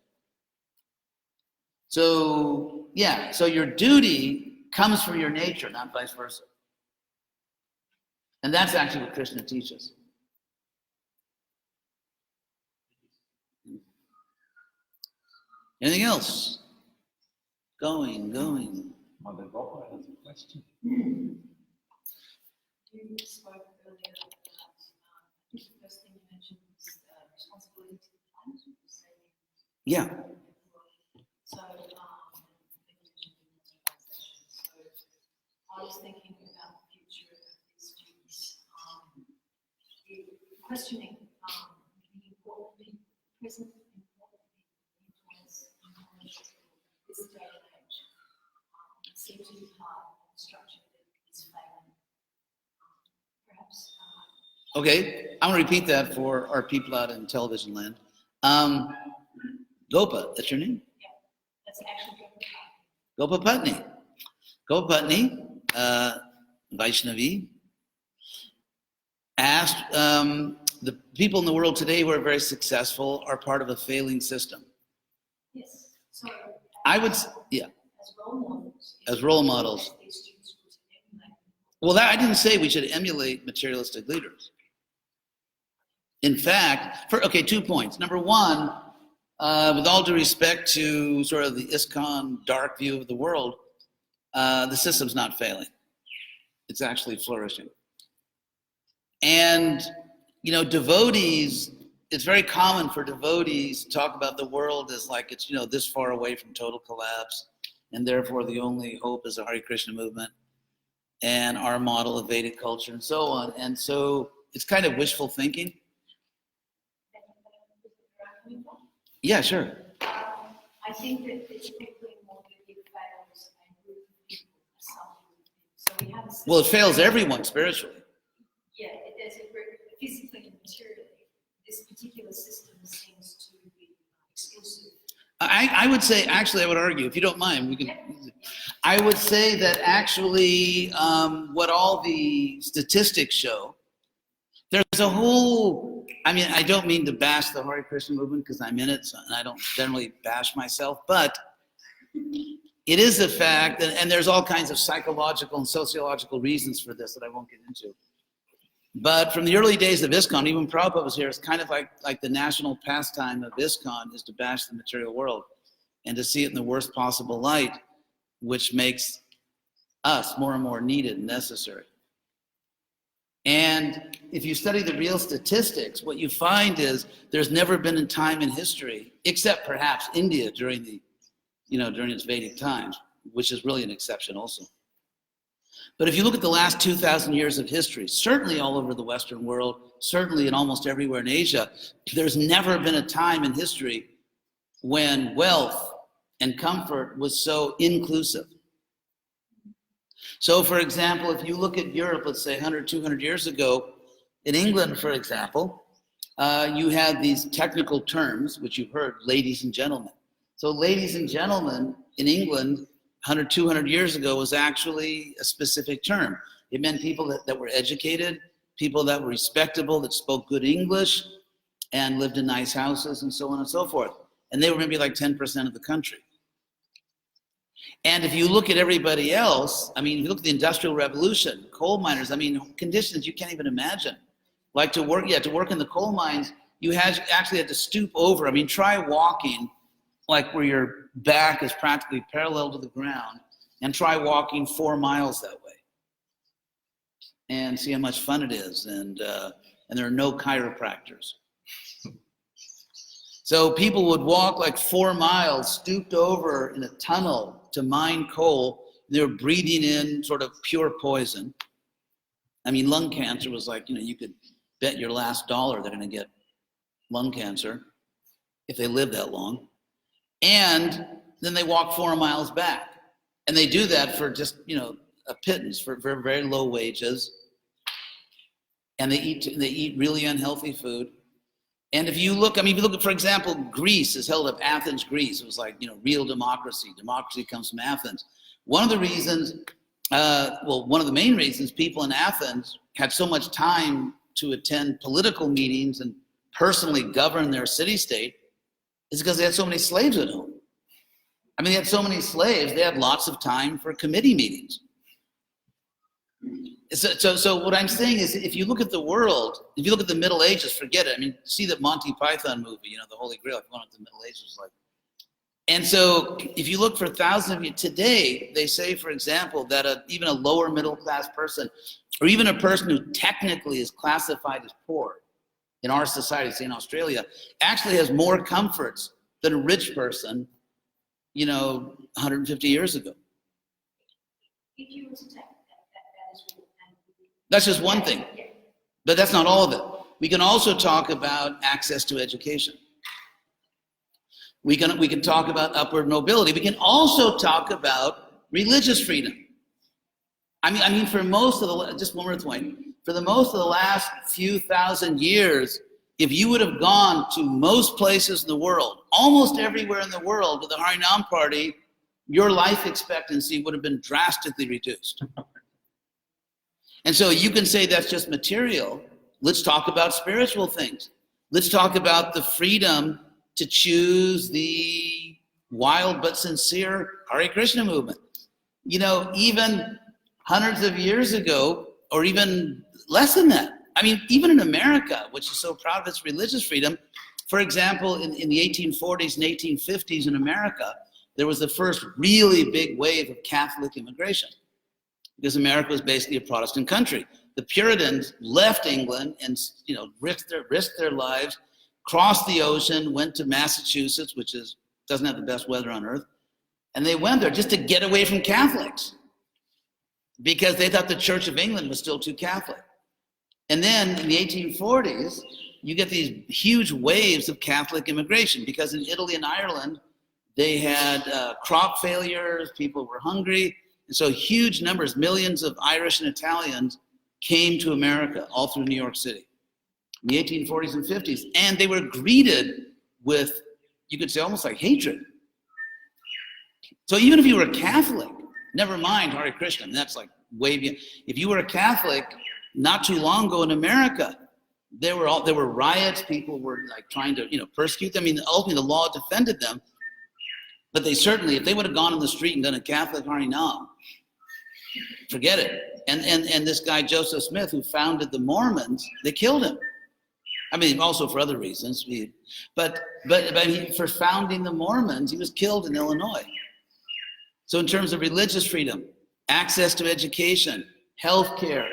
So, so your duty comes from your nature, not vice versa. And that's actually what Krishna teaches. Anything else? Going. Mother Gopala has a question. You spoke earlier about, I think the first thing you mentioned was responsibility to the planet. Yeah. So, I was thinking about the future of these students, questioning the important, present important influence and knowledge of this day and age. It seems to be hard, the structure that is failing. Perhaps Okay, I'm gonna repeat that for our people out in television land. Gopa, that's your name? Yeah, that's actually Gopapatni. Gopapatni, Vaishnavi, asked the people in the world today who are very successful are part of a failing system. yes. So I would, yeah, as role models. as role models. These students would emulate. Well, that, I didn't say we should emulate materialistic leaders. In fact, okay, 2 points. Number one, with all due respect to sort of the ISKCON dark view of the world, the system's not failing. It's actually flourishing. And, you know, devotees, it's very common for devotees to talk about the world as like it's, you know, this far away from total collapse, and therefore the only hope is the Hare Krishna movement and our model of Vedic culture and so on. And so it's kind of wishful thinking. Yeah, sure. I think that it's typically more that it fails a group of people, a subgroup of people. So we have a system. Well, it fails everyone spiritually. Yeah, it does it physically and materially. This particular system seems to be exclusive. I would say, actually, I would argue, if you don't mind, we can. I would say that actually, what all the statistics show, there's a whole. I mean, I don't mean to bash the Hare Krishna movement because I'm in it, so, and I don't generally bash myself, but it is a fact, and there's all kinds of psychological and sociological reasons for this that I won't get into. But from the early days of ISKCON, even Prabhupada was here, it's kind of like the national pastime of ISKCON is to bash the material world and to see it in the worst possible light, which makes us more and more needed and necessary. And if you study the real statistics, what you find is there's never been a time in history, except perhaps India during the, during its Vedic times, which is really an exception also. But if you look at the last 2,000 years of history, certainly all over the Western world, certainly in almost everywhere in Asia, there's never been a time in history when wealth and comfort was so inclusive. So, for example, if you look at Europe, let's say 100, 200 years ago, in England, for example, you had these technical terms, which you've heard, ladies and gentlemen. So ladies and gentlemen in England, 100, 200 years ago was actually a specific term. It meant people that were educated, people that were respectable, that spoke good English, and lived in nice houses, and so on and so forth. And they were maybe like 10% of the country. And if you look at everybody else, I mean, if you look at the Industrial Revolution, coal miners, I mean, conditions you can't even imagine. Like to work in the coal mines, you actually had to stoop over. I mean, try walking like where your back is practically parallel to the ground, and try walking 4 miles that way. And see how much fun it is. And there are no chiropractors. So people would walk like 4 miles, stooped over in a tunnel to mine coal. They were breathing in sort of pure poison. I mean, lung cancer was like, you could bet your last dollar they're going to get lung cancer if they live that long. And then they walk 4 miles back. And they do that for just, a pittance, for very low wages. And they eat really unhealthy food. And if you look, for example, Greece is held up, Athens, Greece. It was like, real democracy. Democracy comes from Athens. One of the reasons, one of the main reasons people in Athens had so much time to attend political meetings and personally govern their city-state is because they had so many slaves at home. I mean, they had so many slaves, they had lots of time for committee meetings. So what I'm saying is, if you look at the world, if you look at the Middle Ages, forget it. I mean, see the Monty Python movie, the Holy Grail, if you want the Middle Ages like. And so if you look for thousands of years, today, they say, for example, that even a lower middle class person, or even a person who technically is classified as poor in our society, say in Australia, actually has more comforts than a rich person, 150 years ago. If you were to take that is real. That's just one thing, but that's not all of it. We can also talk about access to education. We can talk about upward mobility. We can also talk about religious freedom. I mean, for most of just one more point, for the most of the last few thousand years, if you would have gone to most places in the world, almost everywhere in the world with the Harinam party, your life expectancy would have been drastically reduced. And so you can say that's just material. Let's talk about spiritual things. Let's talk about the freedom to choose the wild but sincere Hare Krishna movement. You know, even hundreds of years ago, or even less than that, I mean, even in America, which is so proud of its religious freedom, for example, in the 1840s and 1850s in America, there was the first really big wave of Catholic immigration because America was basically a Protestant country. The Puritans left England and, you know, risked their lives, crossed the ocean, went to Massachusetts, which doesn't have the best weather on earth, and they went there just to get away from Catholics because they thought the Church of England was still too Catholic. And then in the 1840s, you get these huge waves of Catholic immigration because in Italy and Ireland, they had crop failures, people were hungry, and so huge numbers, millions of Irish and Italians came to America, all through New York City in the 1840s and 50s, and they were greeted with, you could say, almost like hatred. So even if you were a Catholic, never mind Hare Krishna, and that's like way beyond. If you were a Catholic, not too long ago in America, there were riots. People were like trying to, you know, persecute them. I mean, ultimately the law defended them, but they certainly, if they would have gone on the street and done a Catholic Harinam, forget it. And this guy Joseph Smith, who founded the Mormons, they killed him. I mean, also for other reasons, but for founding the Mormons, he was killed in Illinois. So in terms of religious freedom, access to education, healthcare,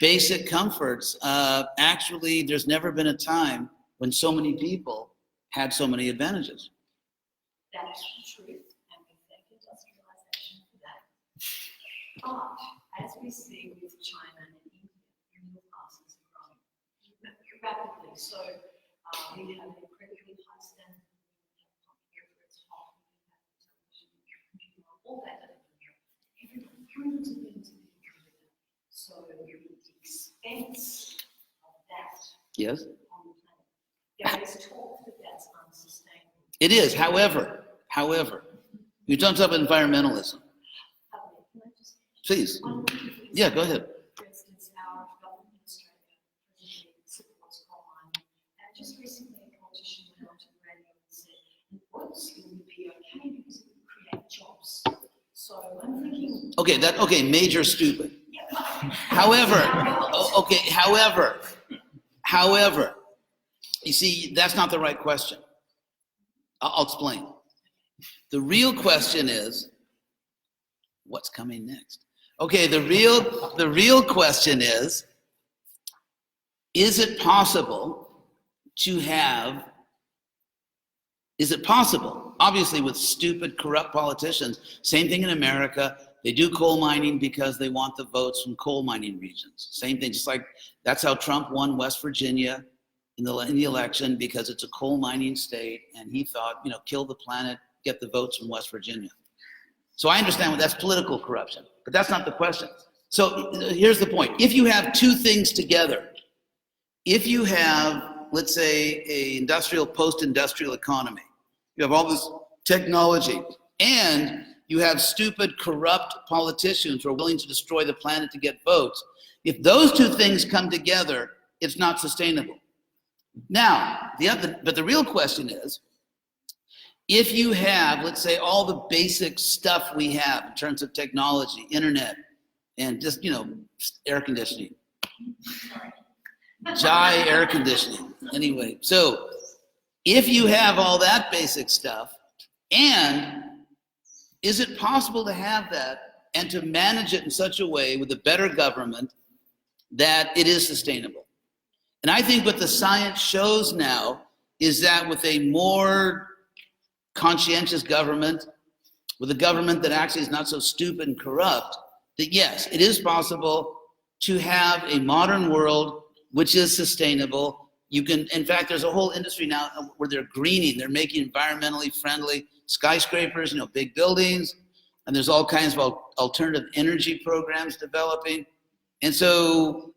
basic comforts, actually, there's never been a time when so many people had so many advantages. That's the truth, and we thank industrialization for that. But as we see with China and India, the middle classes are growing rapidly. So we have an incredibly high standard. We have computer for its hot, we have television, computer, all that. Everyone, hundreds of things are being created. So the expense of that Yes? on the planet, there is talk that that's unsustainable. It is, however, you don't talk about environmentalism. Can I just Please. one more thing? Yeah, go ahead. For instance, our government in Australia presently supports coal mining. And just recently, a politician went on to the radio and said, an oil spill would be okay because it would create jobs. So I'm thinking. Okay, major stupid. However, you see, that's not the right question. I'll explain. The real question is, what's coming next? Okay, the real question is it possible to have, obviously with stupid, corrupt politicians, same thing in America, they do coal mining because they want the votes from coal mining regions. Same thing, just like that's how Trump won West Virginia in the election, because it's a coal mining state, and he thought, you know, kill the planet, get the votes from West Virginia. So I understand that's political corruption, but that's not the question. So here's the point. If you have two things together, if you have, let's say, a post-industrial economy, you have all this technology, and you have stupid, corrupt politicians who are willing to destroy the planet to get votes, if those two things come together, it's not sustainable. Now, but the real question is, if you have, let's say, all the basic stuff we have in terms of technology, internet, and just, you know, air conditioning, Jai air conditioning, anyway. So if you have all that basic stuff, and is it possible to have that and to manage it in such a way with a better government that it is sustainable? And I think what the science shows now is that with a more conscientious government, with a government that actually is not so stupid and corrupt, that yes, it is possible to have a modern world which is sustainable. You can, in fact, there's a whole industry now where they're greening, they're making environmentally friendly skyscrapers, you know, big buildings, and there's all kinds of alternative energy programs developing. And so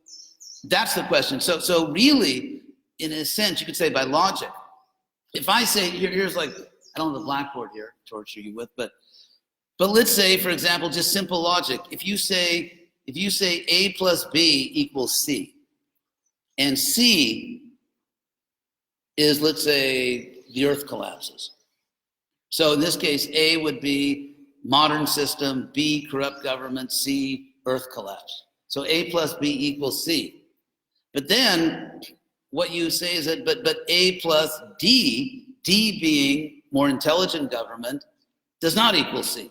That's the question. So really, in a sense, you could say by logic, if I say, here's like, I don't have a blackboard here to torture you with, but let's say, for example, just simple logic. If you say A plus B equals C, and C is, let's say, the earth collapses. So in this case, A would be modern system, B, corrupt government, C, earth collapse. So A plus B equals C. But then what you say is that, but A plus D, D being more intelligent government, does not equal C.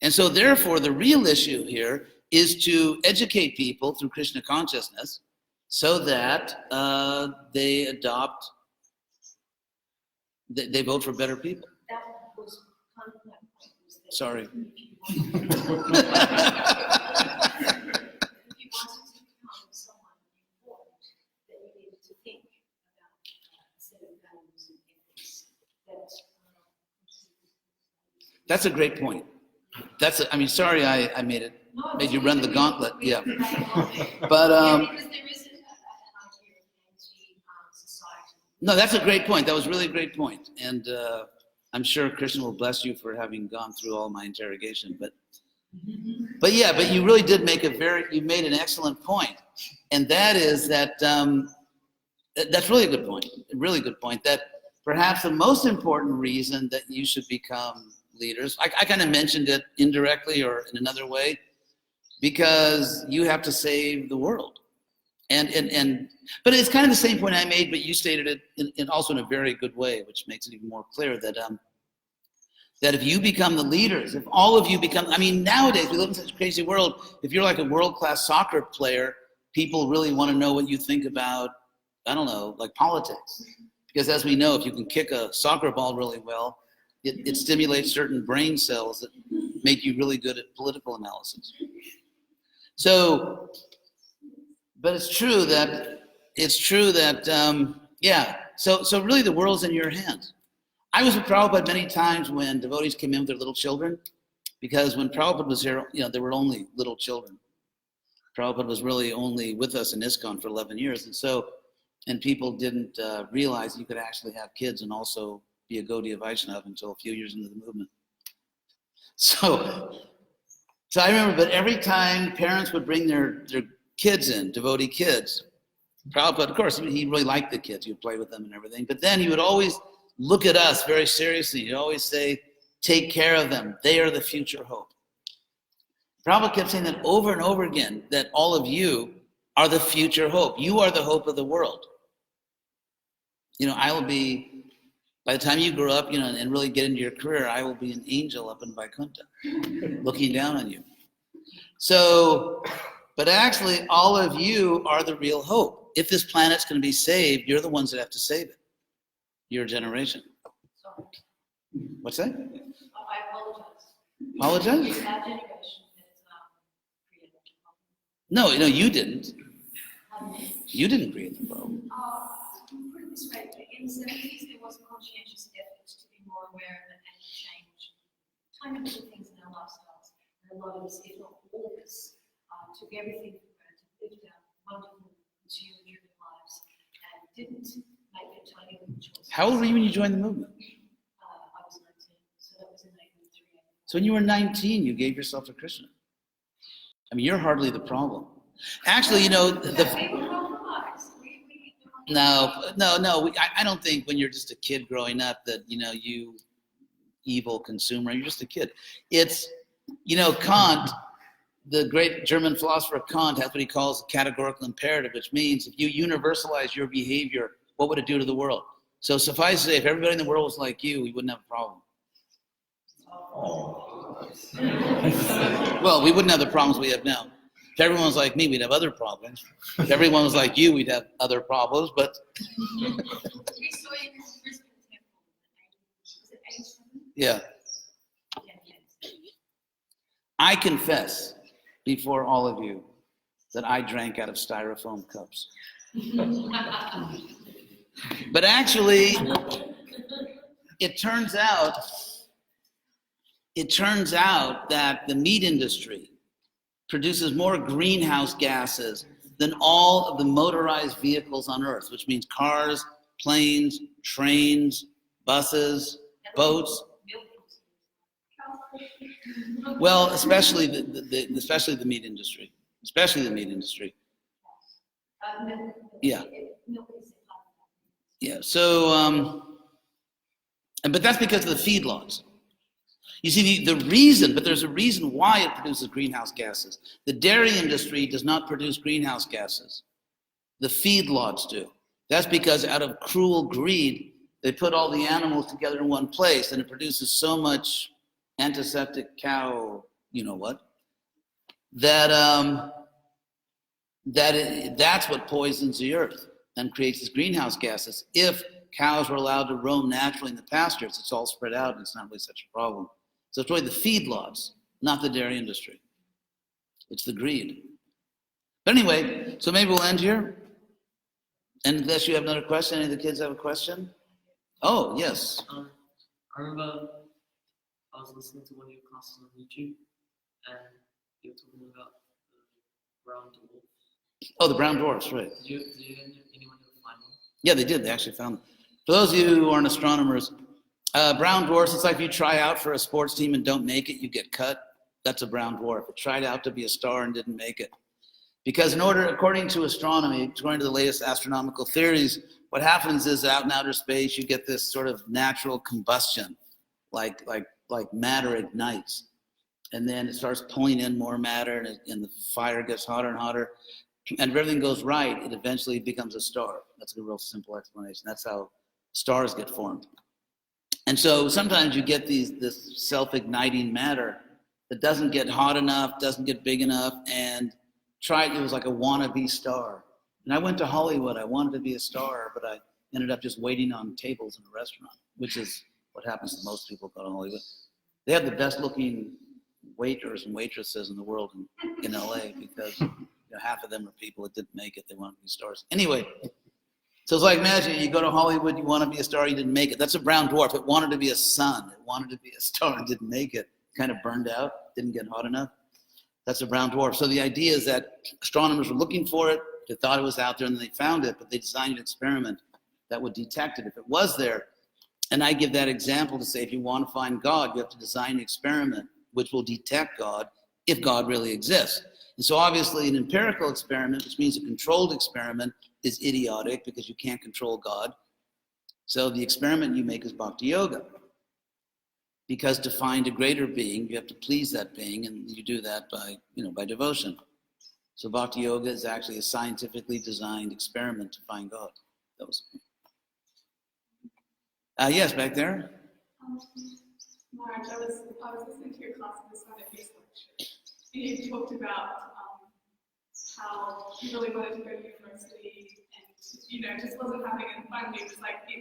And so therefore, the real issue here is to educate people through Krishna consciousness so that they adopt, they vote for better people. That was kind of my point. Was that Sorry. If you wanted to become someone important, then you needed to think about a set of values and ethics that That's a great point. I mean, sorry I made you run the gauntlet. Yeah. But because there is an idea of anti-society. no, that's a great point. That was really a great point. And I'm sure Krishna will bless you for having gone through all my interrogation. But you really did make you made an excellent point. And that is that, that's really a good point, a really good point, that perhaps the most important reason that you should become leaders, I kind of mentioned it indirectly or in another way, because you have to save the world. But it's kind of the same point I made, but you stated it in also in a very good way, which makes it even more clear that that if you become the leaders, if all of you become, I mean, nowadays we live in such a crazy world. If you're like a world-class soccer player, people really want to know what you think about, I don't know, like politics. Because as we know, if you can kick a soccer ball really well, it stimulates certain brain cells that make you really good at political analysis. So, but it's true that yeah. So really, the world's in your hands. I was with Prabhupada many times when devotees came in with their little children, because when Prabhupada was here, there were only little children. Prabhupada was really only with us in ISKCON for 11 years, and people didn't realize you could actually have kids and also be a Gaudiya Vaishnava until a few years into the movement. So I remember, but every time parents would bring their kids in, devotee kids, Prabhupada, of course, he really liked the kids. He would play with them and everything. But then he would always look at us very seriously. He'd always say, take care of them. They are the future hope. Prabhupada kept saying that over and over again, that all of you are the future hope. You are the hope of the world. I will be, by the time you grow up, and really get into your career, I will be an angel up in Vaikuntha, looking down on you. So, but actually, all of you are the real hope. If this planet's going to be saved, you're the ones that have to save it. Your generation. Sorry. What's that? I apologize. Apologize? It's our generation that's created the problem. No, you didn't. Pardon me? You didn't create the problem. Put it this way, in the 70s there was a conscientious effort to be more aware of it and change tiny little things in our lifestyles. And a lot of us, if not all of us, took everything for granted, lived our wonderful, consumer-driven lives, and didn't make the tiny little choices. How old were you when you joined the movement? I was 19, so that was in 1983. So when you were 19, you gave yourself to Krishna. I mean, you're hardly the problem. Actually, We were compromised. No. I don't think when you're just a kid growing up that, you evil consumer, you're just a kid. It's, Kant, the great German philosopher Kant, has what he calls categorical imperative, which means if you universalize your behavior, what would it do to the world? So suffice to say, if everybody in the world was like you, we wouldn't have a problem. Well, we wouldn't have the problems we have now. If everyone was like me, we'd have other problems. If everyone was like you, we'd have other problems, but... We saw you in the Brisbane temple. Was it 87? Yeah. I confess before all of you that I drank out of styrofoam cups. But actually, it turns out that the meat industry produces more greenhouse gases than all of the motorized vehicles on Earth, which means cars, planes, trains, buses, boats. Well, especially the meat industry. Especially the meat industry. Yeah. Yeah. So, but that's because of the feedlots. You see, the reason, but there's a reason why it produces greenhouse gases. The dairy industry does not produce greenhouse gases. The feedlots do. That's because out of cruel greed, they put all the animals together in one place, and it produces so much antiseptic cow, you know what, that that's what poisons the earth and creates these greenhouse gases. If cows were allowed to roam naturally in the pastures, it's all spread out, and it's not really such a problem. So it's really the feedlots, not the dairy industry. It's the greed. But anyway, so maybe we'll end here. And unless you have another question, any of the kids have a question? Oh, yes. I remember I was listening to one of your classes on YouTube, and you were talking about the brown dwarf. Oh, the brown dwarfs, right. Did anyone ever find them? Yeah, they did. They actually found them. For those of you who aren't astronomers, brown dwarfs, it's like if you try out for a sports team and don't make it, you get cut. That's a brown dwarf. It tried out to be a star and didn't make it. Because according to astronomy, according to the latest astronomical theories, what happens is out in outer space, you get this sort of natural combustion, like matter ignites. And then it starts pulling in more matter, and the fire gets hotter and hotter. And if everything goes right, it eventually becomes a star. That's a real simple explanation. That's how stars get formed. And so sometimes you get this self-igniting matter that doesn't get hot enough, doesn't get big enough, and it was like a wannabe star. And I went to Hollywood. I wanted to be a star, but I ended up just waiting on tables in a restaurant, which is what happens to most people who go to Hollywood. They have the best looking waiters and waitresses in the world in LA because half of them are people that didn't make it. They want to be stars. Anyway, so it's like, imagine you go to Hollywood, you want to be a star, you didn't make it. That's a brown dwarf. It wanted to be a sun. It wanted to be a star and didn't make it. Kind of burned out, didn't get hot enough. That's a brown dwarf. So the idea is that astronomers were looking for it. They thought it was out there and they found it, but they designed an experiment that would detect it if it was there. And I give that example to say, if you want to find God, you have to design an experiment which will detect God if God really exists. And so obviously an empirical experiment, which means a controlled experiment, is idiotic because you can't control God. So the experiment you make is bhakti yoga. Because to find a greater being, you have to please that being, and you do that by devotion. So bhakti yoga is actually a scientifically designed experiment to find God. That was yes, back there. Marge, I was listening to your class in this Sunday Peace lecture, and you talked about how you really wanted to go to university, and just wasn't happening, and finally it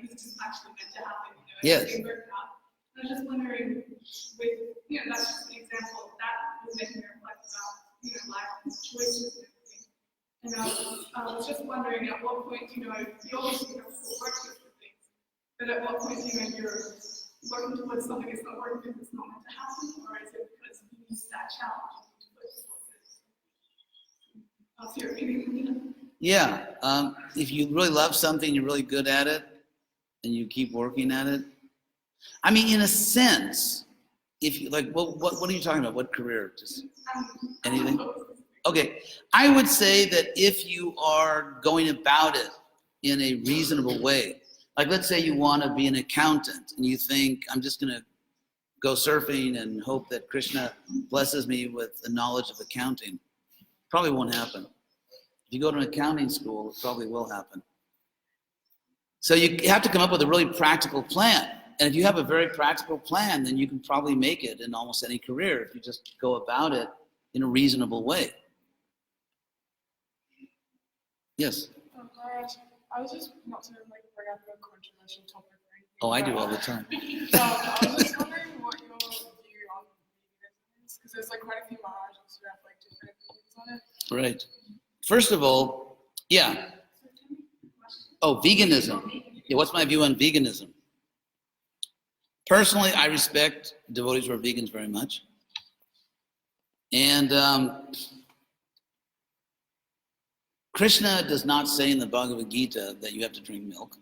was just actually meant to happen. Yes. Everything worked out. I was just wondering, that's just an example that was making me reflect about life and choices and everything. And I was just wondering, at what point, you obviously have to work with things, but at what point, you're working towards something that's not working because it's not meant to happen, or is it because you need that challenge to put towards it? I'll see your opinion. Yeah, if you really love something, you're really good at it, and you keep working at it. I mean, in a sense, if you what are you talking about? What career? Just anything? Okay, I would say that if you are going about it in a reasonable way, like let's say you want to be an accountant and you think, I'm just going to go surfing and hope that Krishna blesses me with the knowledge of accounting. Probably won't happen. If you go to an accounting school, it probably will happen. So you have to come up with a really practical plan. And if you have a very practical plan, then you can probably make it in almost any career if you just go about it in a reasonable way. Yes? I was just not to bring up a controversial topic or anything. Oh, I do all the time. I was just wondering what your view on veganism is, because there's quite a few Maharajas who have different opinions on it. Right. First of all, yeah. Oh, veganism. Yeah, what's my view on veganism? Personally, I respect devotees who are vegans very much. And Krishna does not say in the Bhagavad Gita that you have to drink milk.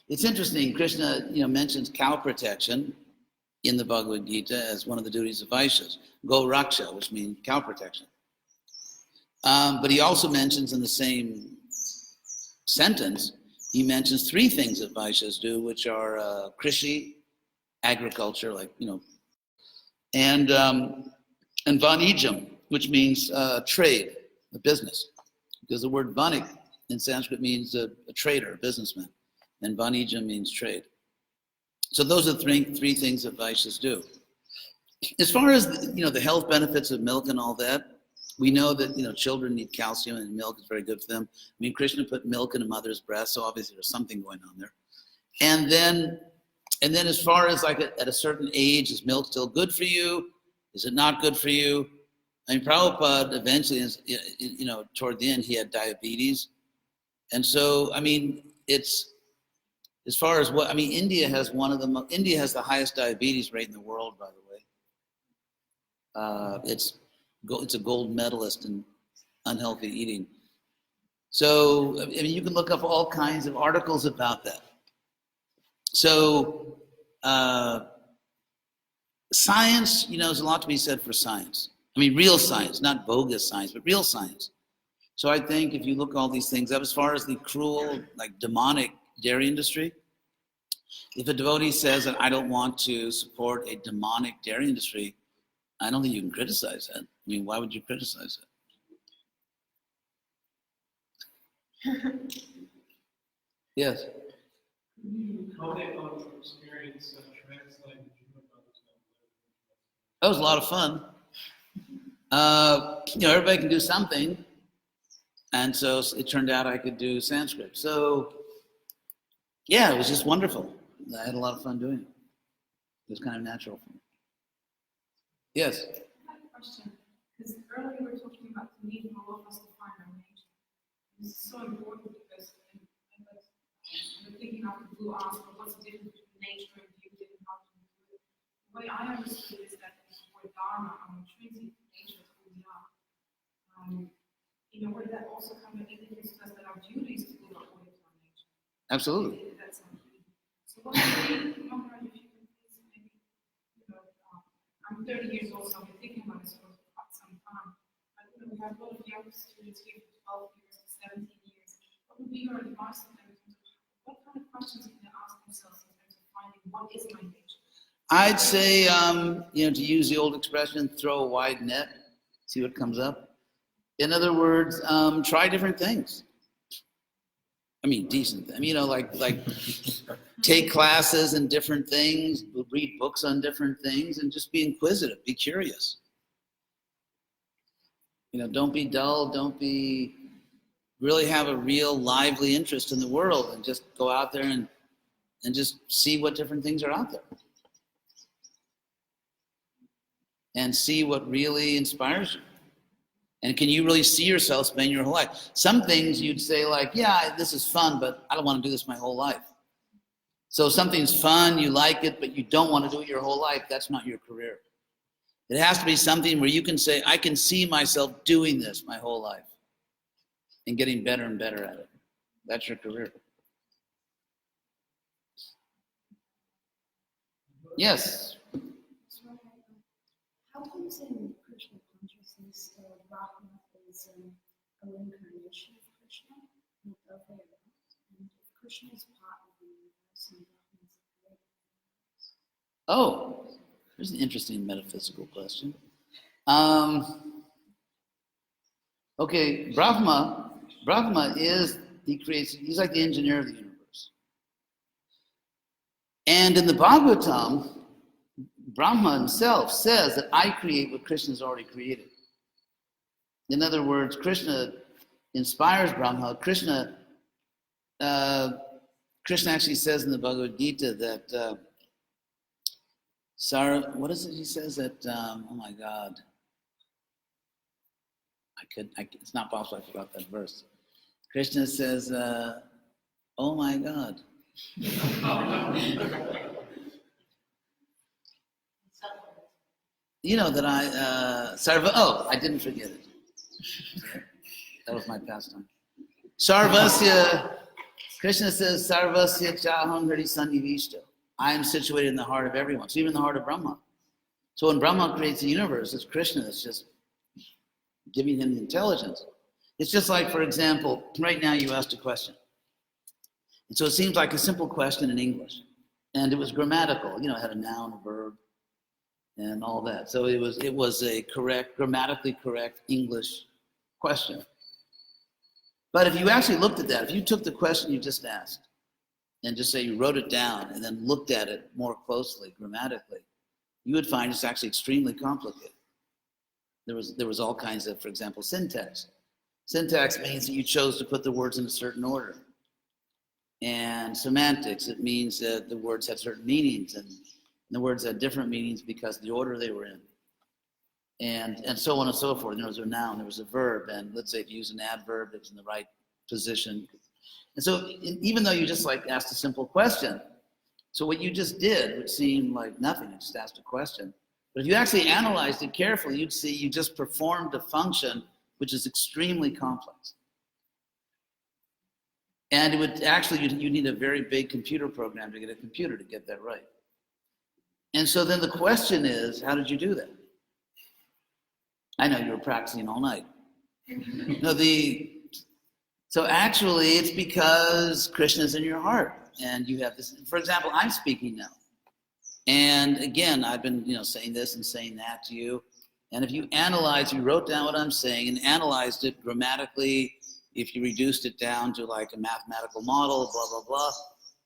It's interesting, Krishna mentions cow protection in the Bhagavad Gita as one of the duties of Vaishyas. Go Raksha, which means cow protection. But he also mentions in the same sentence, he mentions three things that Vaishyas do, which are Krishi, agriculture, and Vanijam, which means trade, a business. Because the word Vanik in Sanskrit means a trader, a businessman, and Vanijam means trade. So those are three things that Vaishyas do. As far as the health benefits of milk and all that, we know that children need calcium and milk is very good for them. I mean, Krishna put milk in a mother's breast, so obviously there's something going on there. And then as far as at a certain age, is milk still good for you? Is it not good for you? I mean, Prabhupada eventually, toward the end, he had diabetes. And so, I mean, it's, as far as India has India has the highest diabetes rate in the world, by the way. It's a gold medalist in unhealthy eating. So, I mean, you can look up all kinds of articles about that. So, science, there's a lot to be said for science. I mean, real science, not bogus science, but real science. So I think if you look all these things up, as far as the cruel, demonic dairy industry, if a devotee says that I don't want to support a demonic dairy industry, I don't think you can criticize that. I mean, why would you criticize it? Yes. How did your experience translate the Srimad Bhagavatam? That was a lot of fun. Everybody can do something. And so it turned out I could do Sanskrit. So, yeah, it was just wonderful. I had a lot of fun doing it. It was kind of natural for me. Yes? I have a question, because earlier we were talking about the need for all of us to find our nature. This is so important because I'm thinking of the blue ask, what's the difference between nature and beauty and how to do it? The way I understood is that for Dharma, our intrinsic nature is who we are. In a way that also kind of indicates to us that our duty is to live according to our nature. Absolutely. That's something. So what do you think, Maharaj, if you can please maybe, I'm 30 years old, so I've been thinking about this for quite some time. We have a lot of young students here for 12 years, 17 years. What would be your advice to them in terms of what kind of questions can they ask themselves in terms of finding what is my nature? I'd say, to use the old expression, throw a wide net, see what comes up. In other words, try different things. I mean, decent things. Like take classes in different things, read books on different things, and just be inquisitive, be curious. Don't be dull, really have a real lively interest in the world, and just go out there and just see what different things are out there. And see what really inspires you. And can you really see yourself spending your whole life? Some things you'd say yeah, this is fun, but I don't want to do this my whole life. So something's fun, you like it, but you don't want to do it your whole life, that's not your career. It has to be something where you can say, I can see myself doing this my whole life and getting better and better at it. That's your career. Yes? How comes in Krishna consciousness Brahma is a reincarnation of Krishna, not the other way around? And if Krishna is part of the universe and Brahma is a creator of the universe? Oh, here's an interesting metaphysical question. Okay, Brahma he's like the engineer of the universe. And in the Bhagavatam, Brahma himself says that I create what Krishna's already created. In other words, Krishna inspires Brahma. Krishna actually says in the Bhagavad Gita that what is it he says that, oh my God. It's not possible I forgot that verse. Krishna says, oh my God. That I didn't forget it. That was my pastime. Sarvasya, Krishna says, Sarvasya chaham hri sannivishto. I am situated in the heart of everyone. So even the heart of Brahma. So when Brahma creates the universe, it's Krishna that's just giving him the intelligence. It's just like, for example, right now you asked a question. And so it seems like a simple question in English. And it was grammatical, it had a noun, a verb, and all that. So it was a grammatically correct English question. But if you actually looked at that, if you took the question you just asked, and just say you wrote it down and then looked at it more closely, grammatically, you would find it's actually extremely complicated. There was all kinds of, for example, syntax. Syntax means that you chose to put the words in a certain order. And semantics, it means that the words had certain meanings, and the words had different meanings because of the order they were in. And so on and so forth. There was a noun, there was a verb, and let's say if you use an adverb, it was in the right position. And so even though you just asked a simple question, so what you just did would seem like nothing, you just asked a question. But if you actually analyzed it carefully, you'd see you just performed a function which is extremely complex. And it would actually, you need a very big computer program to get a computer to get that right. And so then the question is, how did you do that? I know you were practicing all night. So actually it's because Krishna's in your heart. And you have this, for example, I'm speaking now. And again, I've been, saying this and saying that to you. And if you wrote down what I'm saying and analyzed it grammatically, if you reduced it down to like a mathematical model, blah, blah, blah,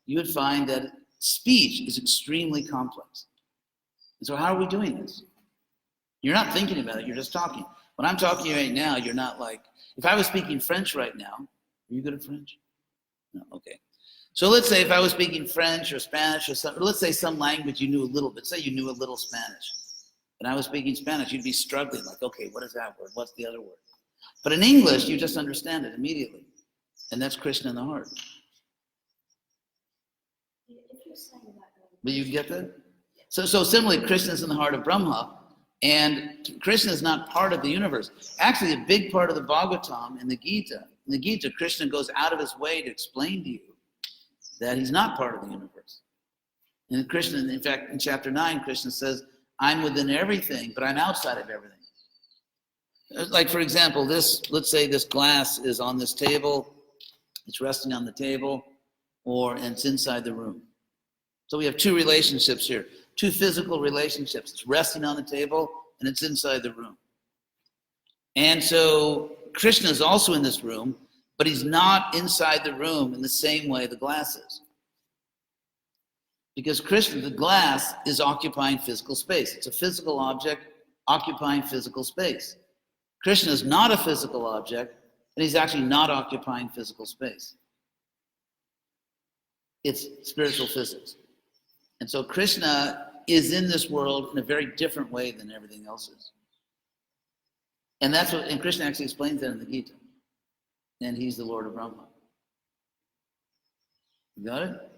you would find that speech is extremely complex. And so how are we doing this? You're not thinking about it, you're just talking. When I'm talking to you right now, you're not like, if I was speaking French right now, are you good at French? No, okay. So let's say if I was speaking French or Spanish or let's say some language you knew a little bit, say you knew a little Spanish, and I was speaking Spanish, you'd be struggling like, okay, what is that word? What's the other word? But in English, you just understand it immediately. And that's Krishna in the heart. If you're saying that, But you get that? So similarly, Krishna's in the heart of Brahma, and Krishna is not part of the universe. Actually, a big part of the Bhagavatam and the Gita. In the Gita, Krishna goes out of his way to explain to you that he's not part of the universe. And Krishna, in fact, in chapter 9, Krishna says, I'm within everything, but I'm outside of everything. Like, for example, let's say this glass is on this table, it's resting on the table, and it's inside the room. So we have two relationships here, two physical relationships. It's resting on the table, and it's inside the room. And so Krishna is also in this room, but he's not inside the room in the same way the glass is. Because Krishna, the glass, is occupying physical space. It's a physical object occupying physical space. Krishna is not a physical object, and he's actually not occupying physical space. It's spiritual physics. And so Krishna is in this world in a very different way than everything else is. And Krishna actually explains that in the Gita. And he's the Lord of Brahma. You got it?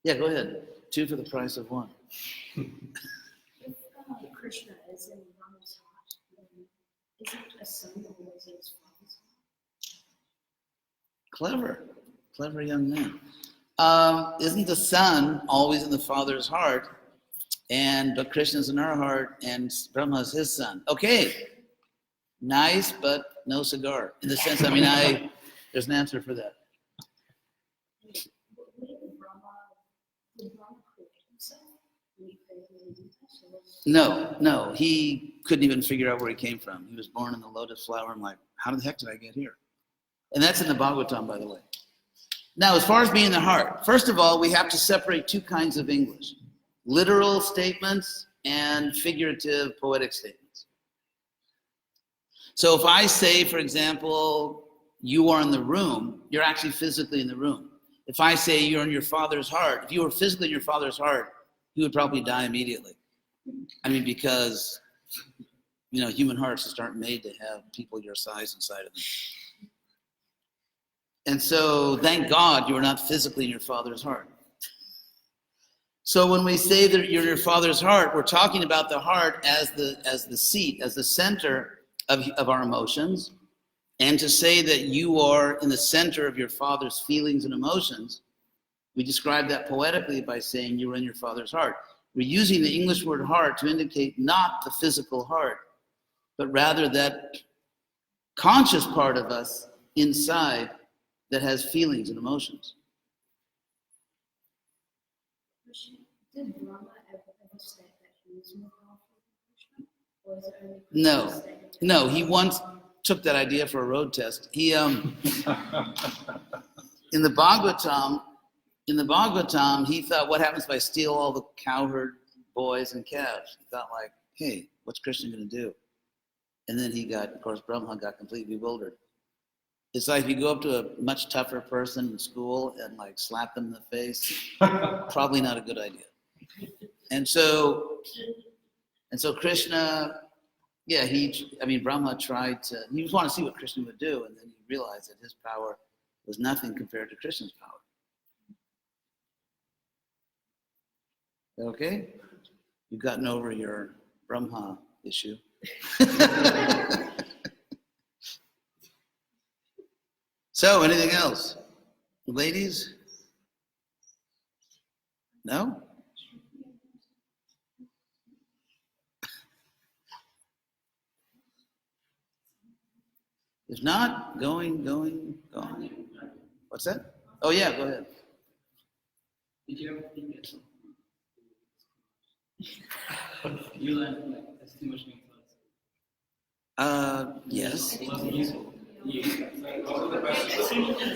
Yeah, go ahead. 2 for the price of 1. if Krishna is in Brahma's heart, isn't a son always in his father's heart? Clever young man. Isn't the son always in the father's heart? But Krishna's in our heart, and Brahma is his son. Okay, nice, but no cigar. In the sense, there's an answer for that. Did Brahma create himself? Did he create the universe? No, he couldn't even figure out where he came from. He was born in the lotus flower. I'm like, how the heck did I get here? And that's in the Bhagavatam, by the way. Now, as far as being in the heart, first of all, we have to separate 2 kinds of English. Literal statements and figurative poetic statements. So if I say, for example, you are in the room, you're actually physically in the room. If I say you're in your father's heart, if you were physically in your father's heart, you would probably die immediately. Because, human hearts just aren't made to have people your size inside of them. And so, thank God you are not physically in your father's heart. So when we say that you're in your father's heart, we're talking about the heart as the seat, as the center of our emotions, and to say that you are in the center of your Father's feelings and emotions, we describe that poetically by saying you're in your Father's heart. We're using the English word heart to indicate not the physical heart, but rather that conscious part of us inside that has feelings and emotions. Did Brahma ever say that he was more powerful than Krishna? Or is it only No, Krishna saying that? no, he once took that idea for a road test. He in the Bhagavatam, he thought, what happens if I steal all the cowherd boys and calves? He thought like, hey, what's Krishna going to do? And then of course, Brahma got completely bewildered. It's like if you go up to a much tougher person in school and like slap them in the face, probably not a good idea. And so Krishna, yeah, Brahma tried to, he just wanted to see what Krishna would do, and then he realized that his power was nothing compared to Krishna's power. Okay? You've gotten over your Brahma issue. So, anything else? Ladies? No? If not, going. What's that? Oh yeah, go ahead. Did you ever think that you learned like there's too much being taught? Yes. It wasn't useful.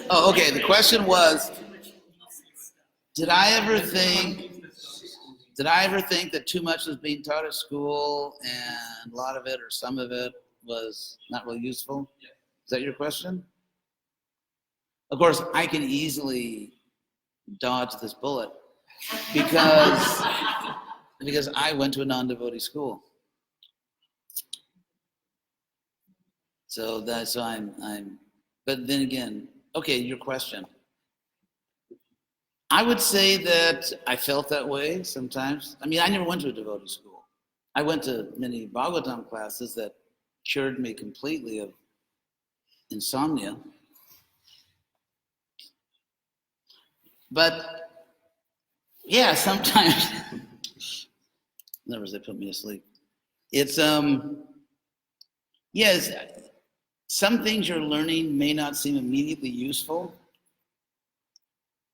Oh, okay. The question was, did I ever think that too much was being taught at school and a lot of it or some of it was not really useful? Is that your question? Of course, I can easily dodge this bullet because I went to a non-devotee school. So I'm. But then again, okay, your question. I would say that I felt that way sometimes. I never went to a devotee school. I went to many Bhagavatam classes that cured me completely of insomnia. But yeah, sometimes, in other words, they put me to sleep. It's yes, some things you're learning may not seem immediately useful.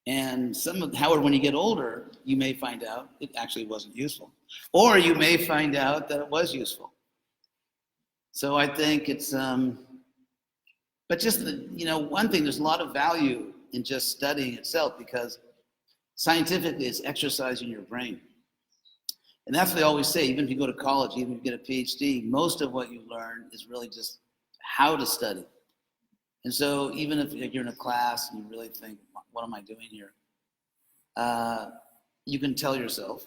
And however, when you get older, you may find out it actually wasn't useful. Or you may find out that it was useful. So I think it's, but just, one thing, there's a lot of value in just studying itself because scientifically it's exercising your brain. And that's what they always say, even if you go to college, even if you get a PhD, most of what you learn is really just how to study. And so even if you're in a class and you really think, what am I doing here? You can tell yourself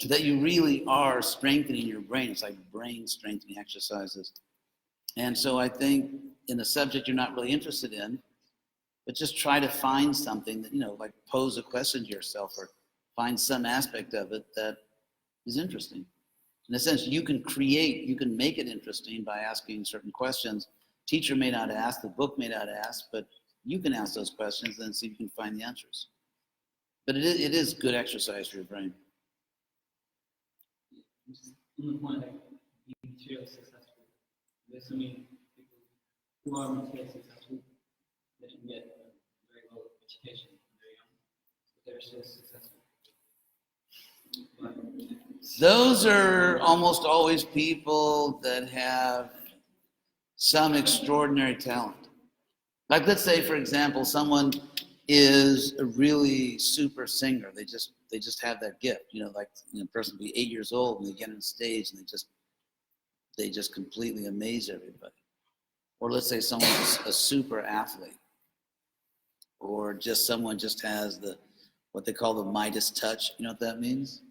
that you really are strengthening your brain. It's like brain strengthening exercises. And so I think in a subject you're not really interested in, but just try to find something that, like pose a question to yourself or find some aspect of it that is interesting. In a sense, you can make it interesting by asking certain questions. Teacher may not ask, the book may not ask, but you can ask those questions and see if you can find the answers. But it is good exercise for your brain. On the point of being materially successful, there's so many people who are materially successful that can get a very low education very young, but they're still successful. Those are almost always people that have some extraordinary talent. Like let's say, for example, someone is a really super singer. They just have that gift. A person will be 8 years old and they get on stage and they just completely amaze everybody. Or let's say someone's a super athlete, or just someone just has what they call the Midas touch. You know what that means?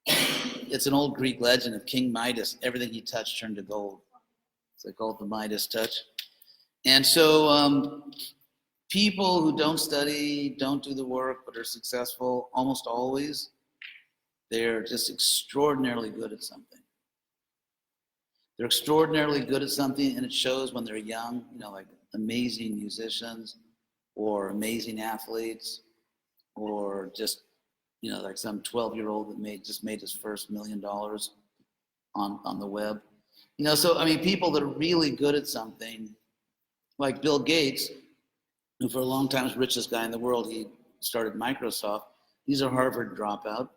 It's an old Greek legend of King Midas. Everything he touched turned to gold. So they call it the Midas touch. And so people who don't study, don't do the work, but are successful, almost always, they're just extraordinarily good at something. They're extraordinarily good at something, and it shows when they're young, like amazing musicians or amazing athletes, or just, like some 12-year-old that just made his first $1 million on the web. So I mean, people that are really good at something, like Bill Gates, who for a long time was the richest guy in the world. He started Microsoft. He's a Harvard dropout.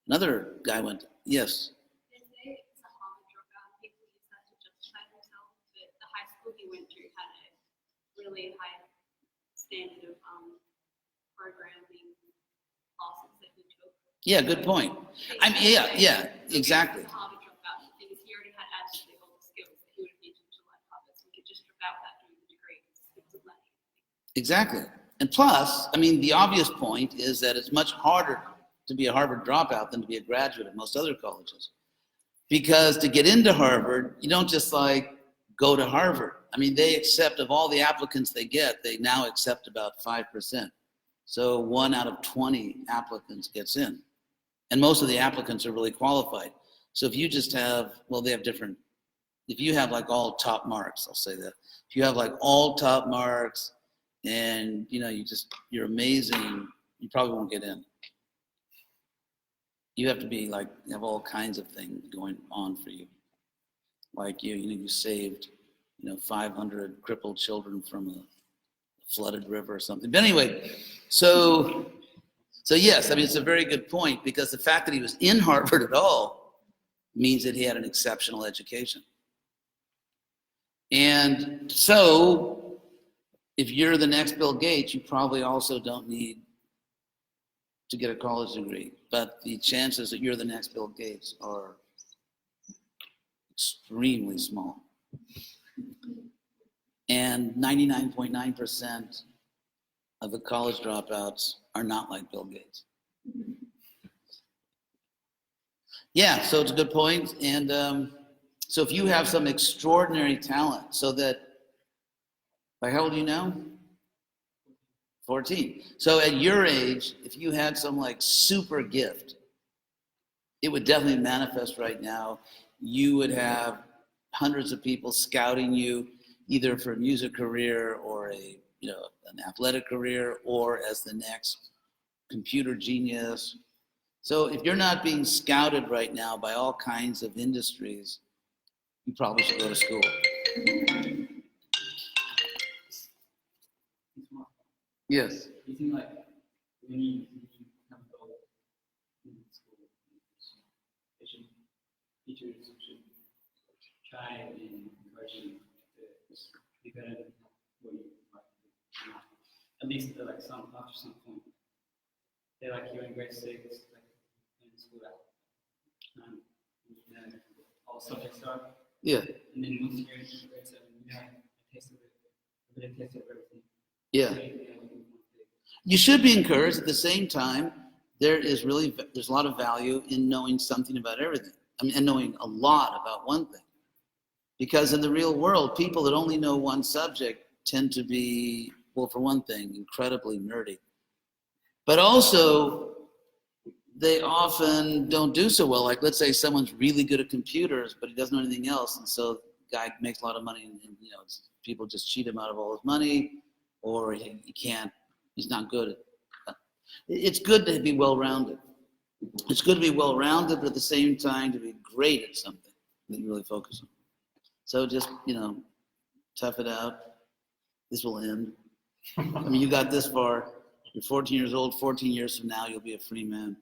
Another guy went, yes. They say it's a Harvard dropout. People use that to justify themselves, but the high school he went to had a really high standard of programming classes that he took. Yeah, good point. I mean, yeah, exactly. It's a Harvard dropout because he already had absolutely all the skills that he would have needed to learn Harvard, so he could just drop out without doing the degree because he wasn't learning. Exactly. And plus, I mean, the obvious point is that it's much harder to be a Harvard dropout than to be a graduate at most other colleges. Because to get into Harvard, you don't just like go to Harvard. I mean, they accept, of all the applicants they get, they now accept about 5%. So 1 out of 20 applicants gets in. And most of the applicants are really qualified. So if you just have, well, they have different, if you have like all top marks, I'll say that. If you have like all top marks and you're amazing, you probably won't get in. You have to be like, have all kinds of things going on for you. Like you saved, 500 crippled children from a flooded river or something. But anyway, so yes, I mean, it's a very good point, because the fact that he was in Harvard at all means that he had an exceptional education. And so if you're the next Bill Gates, you probably also don't need to get a college degree. But the chances that you're the next Bill Gates are extremely small. And 99.9% of the college dropouts are not like Bill Gates. Yeah, so it's a good point. And so if you have some extraordinary talent, so that, like, how old are you now? 14. So at your age, if you had some like super gift, it would definitely manifest right now. You would have hundreds of people scouting you, either for a music career or an athletic career, or as the next computer genius. So if you're not being scouted right now by all kinds of industries, you probably should go to school. Yes. You think like when you come to school, teachers should try and encourage you to be better than what you like to do. At least after some point. They're like you're in grade 6, like in school all subjects are. Yeah. And then once you're in grade 7, you have a taste of it, a bit of taste of everything. Yeah. You should be encouraged. At the same time, there's a lot of value in knowing something about everything. I mean, and knowing a lot about one thing. Because in the real world, people that only know one subject tend to be, well, for one thing, incredibly nerdy. But also, they often don't do so well. Like, let's say someone's really good at computers, but he doesn't know anything else. And so the guy makes a lot of money, and people just cheat him out of all his money, or he's not good at. It's good to be well-rounded. It's good to be well-rounded, but at the same time to be great at something that you really focus on. So just, tough it out. This will end. I mean, you got this far. You're 14 years old. 14 years from now, you'll be a free man.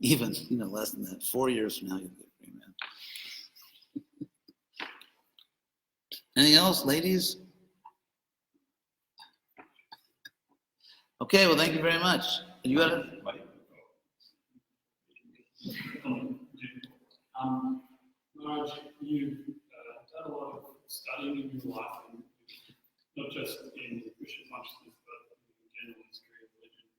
Even, less than that. 4 years from now, you'll be a free man. Anything else, ladies? Okay, well, thank you very much. And you got it? Raj, you've done a lot of studying in your life, and not just in Christian consciousness, but in general history of religion.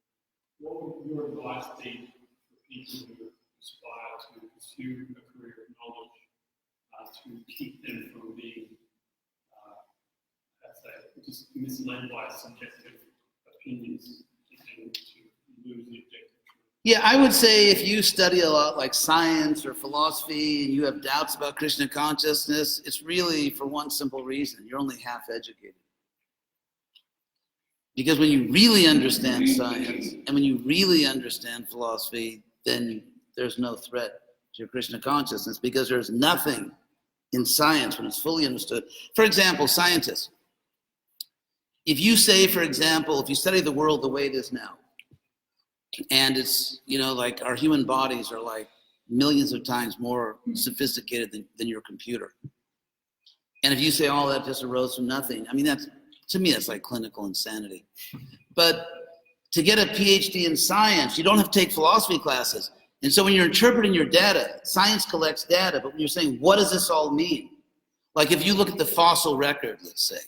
What would your advice be for people who aspire to pursue a career of knowledge to keep them from being, let's say, just misled by subjective opinions and to lose the objective truth? Yeah, I would say if you study a lot like science or philosophy and you have doubts about Krishna consciousness, it's really for one simple reason. You're only half educated. Because when you really understand science and when you really understand philosophy, then there's no threat to your Krishna consciousness because there's nothing in science when it's fully understood. For example, scientists. If you say, for example, if you study the world the way it is now, and it's, like our human bodies are like millions of times more sophisticated than your computer. And if you say all that just arose from nothing, I mean, to me, that's like clinical insanity. But to get a PhD in science, you don't have to take philosophy classes. And so when you're interpreting your data, science collects data, but when you're saying, what does this all mean? Like if you look at the fossil record, let's say.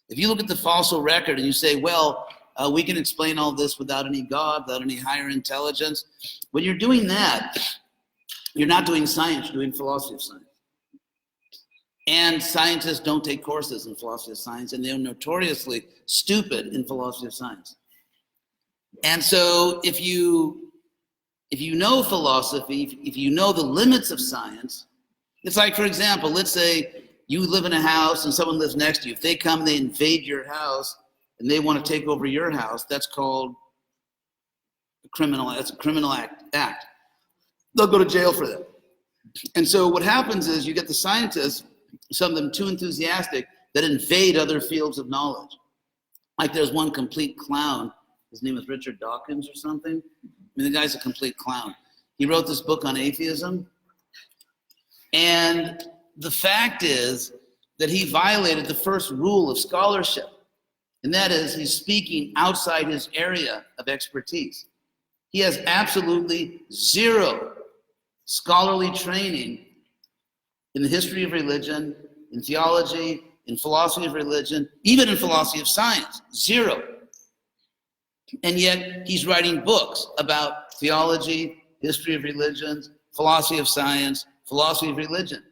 If you look at the fossil record and you say, well, we can explain all this without any God, without any higher intelligence. When you're doing that, you're not doing science, you're doing philosophy of science. And scientists don't take courses in philosophy of science, and they're notoriously stupid in philosophy of science. And so if you know philosophy, if you know the limits of science, it's like, for example, let's say you live in a house and someone lives next to you. If they come, they invade your house, and they want to take over your house, that's called a criminal act. They'll go to jail for that. And so what happens is you get the scientists, some of them too enthusiastic, that invade other fields of knowledge. Like there's one complete clown, his name is Richard Dawkins or something. I mean, the guy's a complete clown. He wrote this book on atheism. And the fact is that he violated the first rule of scholarship. And that is, he's speaking outside his area of expertise. He has absolutely zero scholarly training in the history of religion, in theology, in philosophy of religion, even in philosophy of science. Zero. And yet he's writing books about theology, history of religions, philosophy of science, philosophy of religion.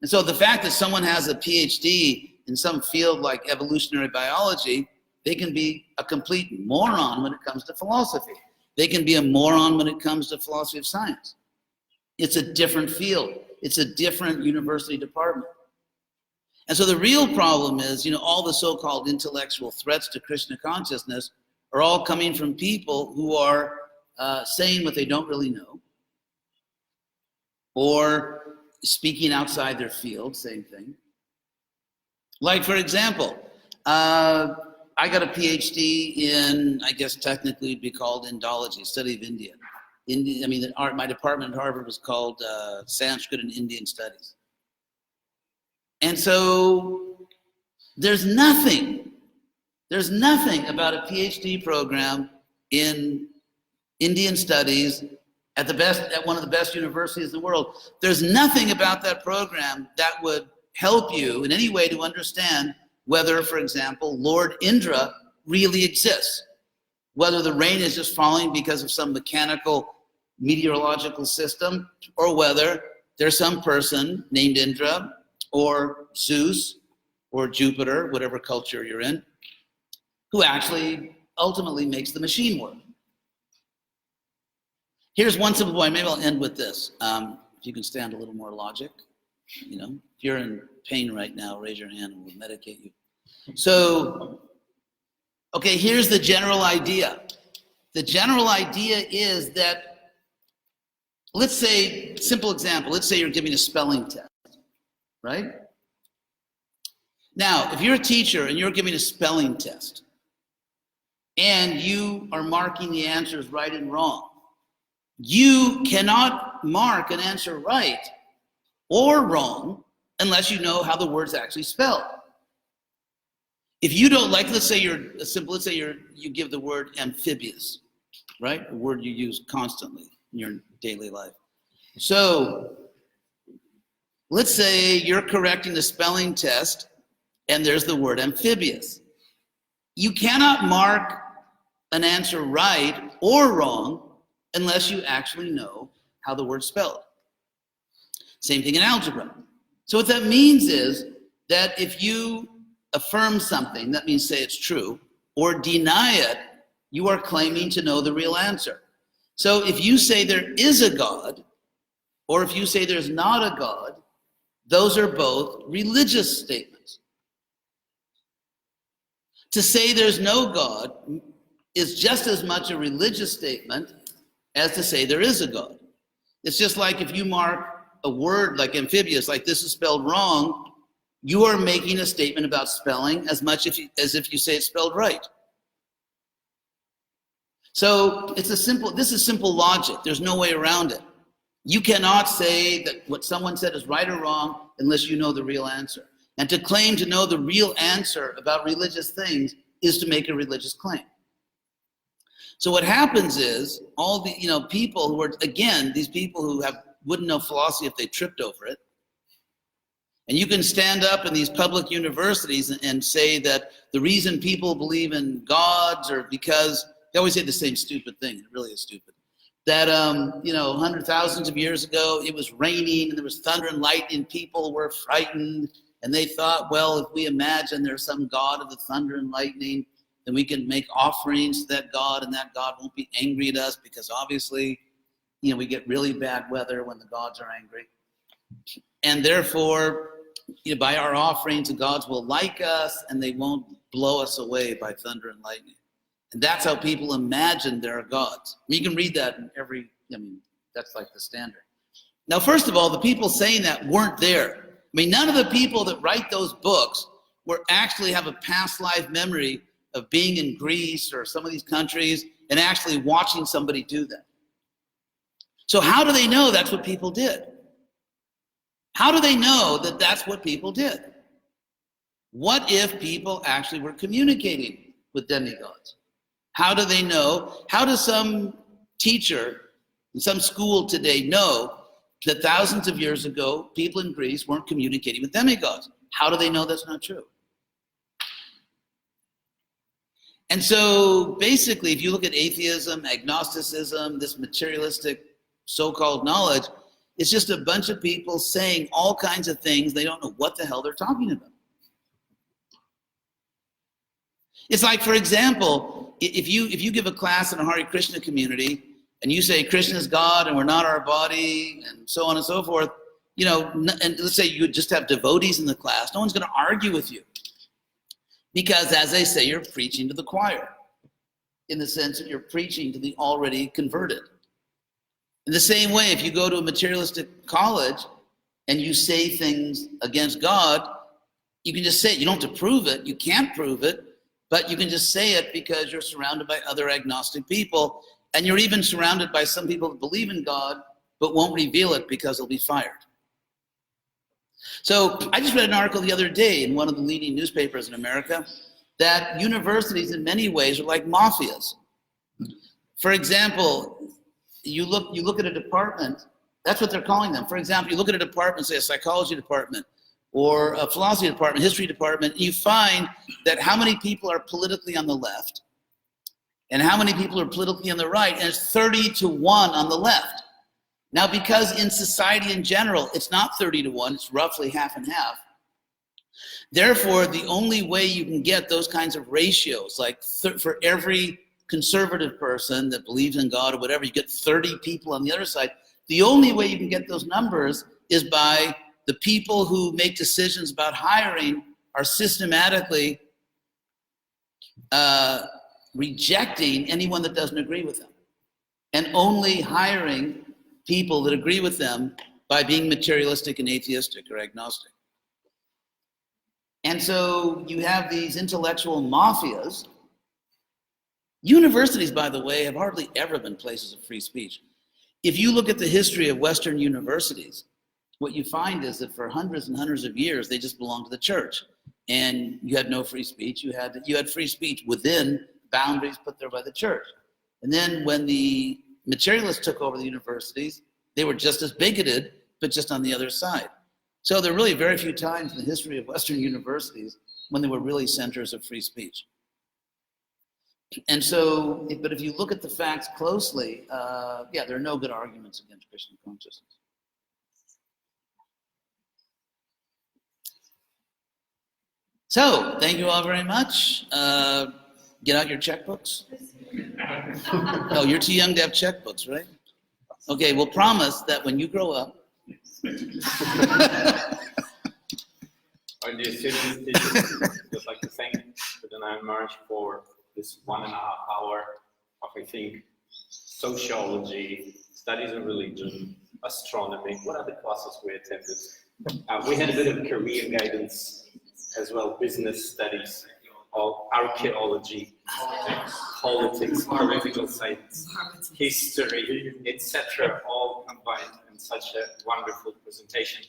And so the fact that someone has a PhD in some field like evolutionary biology, they can be a complete moron when it comes to philosophy. They can be a moron when it comes to philosophy of science. It's a different field. It's a different university department. And so the real problem is, all the so-called intellectual threats to Krishna consciousness are all coming from people who are saying what they don't really know, or speaking outside their field, same thing. Like, for example, I got a PhD in, I guess technically it'd be called Indology, study of India. My department at Harvard was called Sanskrit and Indian Studies. And so there's nothing about a PhD program in Indian Studies at one of the best universities in the world. There's nothing about that program that would help you in any way to understand whether, for example, Lord Indra really exists, whether the rain is just falling because of some mechanical meteorological system, or whether there's some person named Indra or Zeus or Jupiter, whatever culture you're in, who actually ultimately makes the machine work. Here's one simple point. Maybe I'll end with this. If you can stand a little more logic. If you're in pain right now, raise your hand and we'll medicate you. So, okay, here's the general idea. The general idea is that, let's say, simple example, let's say you're giving a spelling test, right? Now, if you're a teacher and you're giving a spelling test, and you are marking the answers right and wrong, you cannot mark an answer right or wrong unless you know how the word's actually spelled. If you don't, like, let's say you give the word amphibious, right? A word you use constantly in your daily life. So let's say you're correcting the spelling test and there's the word amphibious. You cannot mark an answer right or wrong unless you actually know how the word's spelled. Same thing in algebra. So what that means is that if you affirm something, that means say it's true, or deny it, you are claiming to know the real answer. So if you say there is a God, or if you say there's not a God, those are both religious statements. To say there's no God is just as much a religious statement as to say there is a God. It's just like if you mark a word like amphibious, like this is spelled wrong, you are making a statement about spelling as much as if you say it's spelled right. So this is simple logic. There's no way around it. You cannot say that what someone said is right or wrong unless you know the real answer. And to claim to know the real answer about religious things is to make a religious claim. So what happens is all the people who are, again, these people who wouldn't know philosophy if they tripped over it. And you can stand up in these public universities and say that the reason people believe in gods are because they always say the same stupid thing. It really is stupid. That hundreds, thousands of years ago, it was raining and there was thunder and lightning. People were frightened, and they thought, well, if we imagine there's some god of the thunder and lightning, then we can make offerings to that god, and that god won't be angry at us because obviously, we get really bad weather when the gods are angry, and therefore, by our offerings, the gods will like us, and they won't blow us away by thunder and lightning. And that's how people imagine there are gods. You can read that in that's like the standard. Now, first of all, the people saying that weren't there. None of the people that write those books actually have a past life memory of being in Greece or some of these countries and actually watching somebody do that. So how do they know that's what people did? How do they know that that's what people did? What if people actually were communicating with demigods? How do they know? How does some teacher in some school today know that thousands of years ago, people in Greece weren't communicating with demigods? How do they know that's not true? And so basically, if you look at atheism, agnosticism, this materialistic so-called knowledge, it's just a bunch of people saying all kinds of things. They don't know what the hell they're talking about. It's like, for example, if you give a class in a Hare Krishna community and you say Krishna is God and we're not our body and so on and so forth, and let's say you just have devotees in the class, no one's going to argue with you. Because as they say, you're preaching to the choir in the sense that you're preaching to the already converted. In the same way, if you go to a materialistic college and you say things against God, you can just say it. You don't have to prove it. You can't prove it. But you can just say it because you're surrounded by other agnostic people, and you're even surrounded by some people that believe in God, but won't reveal it because they'll be fired. So I just read an article the other day in one of the leading newspapers in America that universities in many ways are like mafias. For example, you look at a department, that's what they're calling them. For example, you look at a department, say a psychology department, or a philosophy department, history department, and you find that how many people are politically on the left and how many people are politically on the right, and it's 30-1 on the left. Now, because in society in general, it's not 30-1, it's roughly half and half. Therefore, the only way you can get those kinds of ratios, like for every conservative person that believes in God or whatever, you get 30 people on the other side. The only way you can get those numbers is by the people who make decisions about hiring are systematically rejecting anyone that doesn't agree with them and only hiring people that agree with them by being materialistic and atheistic or agnostic. And so you have these intellectual mafias. Universities, by the way, have hardly ever been places of free speech. If you look at the history of Western universities, what you find is that for hundreds and hundreds of years, they just belonged to the church. And you had no free speech. You had free speech within boundaries put there by the church. And then when the materialists took over the universities, they were just as bigoted, but just on the other side. So there are really very few times in the history of Western universities when they were really centers of free speech. And so, but if you look at the facts closely, there are no good arguments against Krishna consciousness. So, thank you all very much. Get out your checkbooks. No, you're too young to have checkbooks, right? Okay, well, promise that when you grow up. Our dear students, teachers, I'd just like to thank Govardhana Maharaj for this 1.5 hour of, I think, sociology, studies of religion, astronomy. What other classes we attended? We had a bit of career guidance as well, business studies, archaeology, politics, political science, history, etc., all combined in such a wonderful presentation.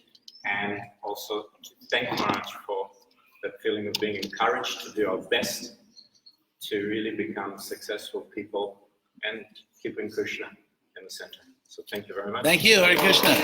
And also thank Maharaj for that feeling of being encouraged to do our best to really become successful people and keeping Krishna in the center. So thank you very much. Thank you, Hare Krishna.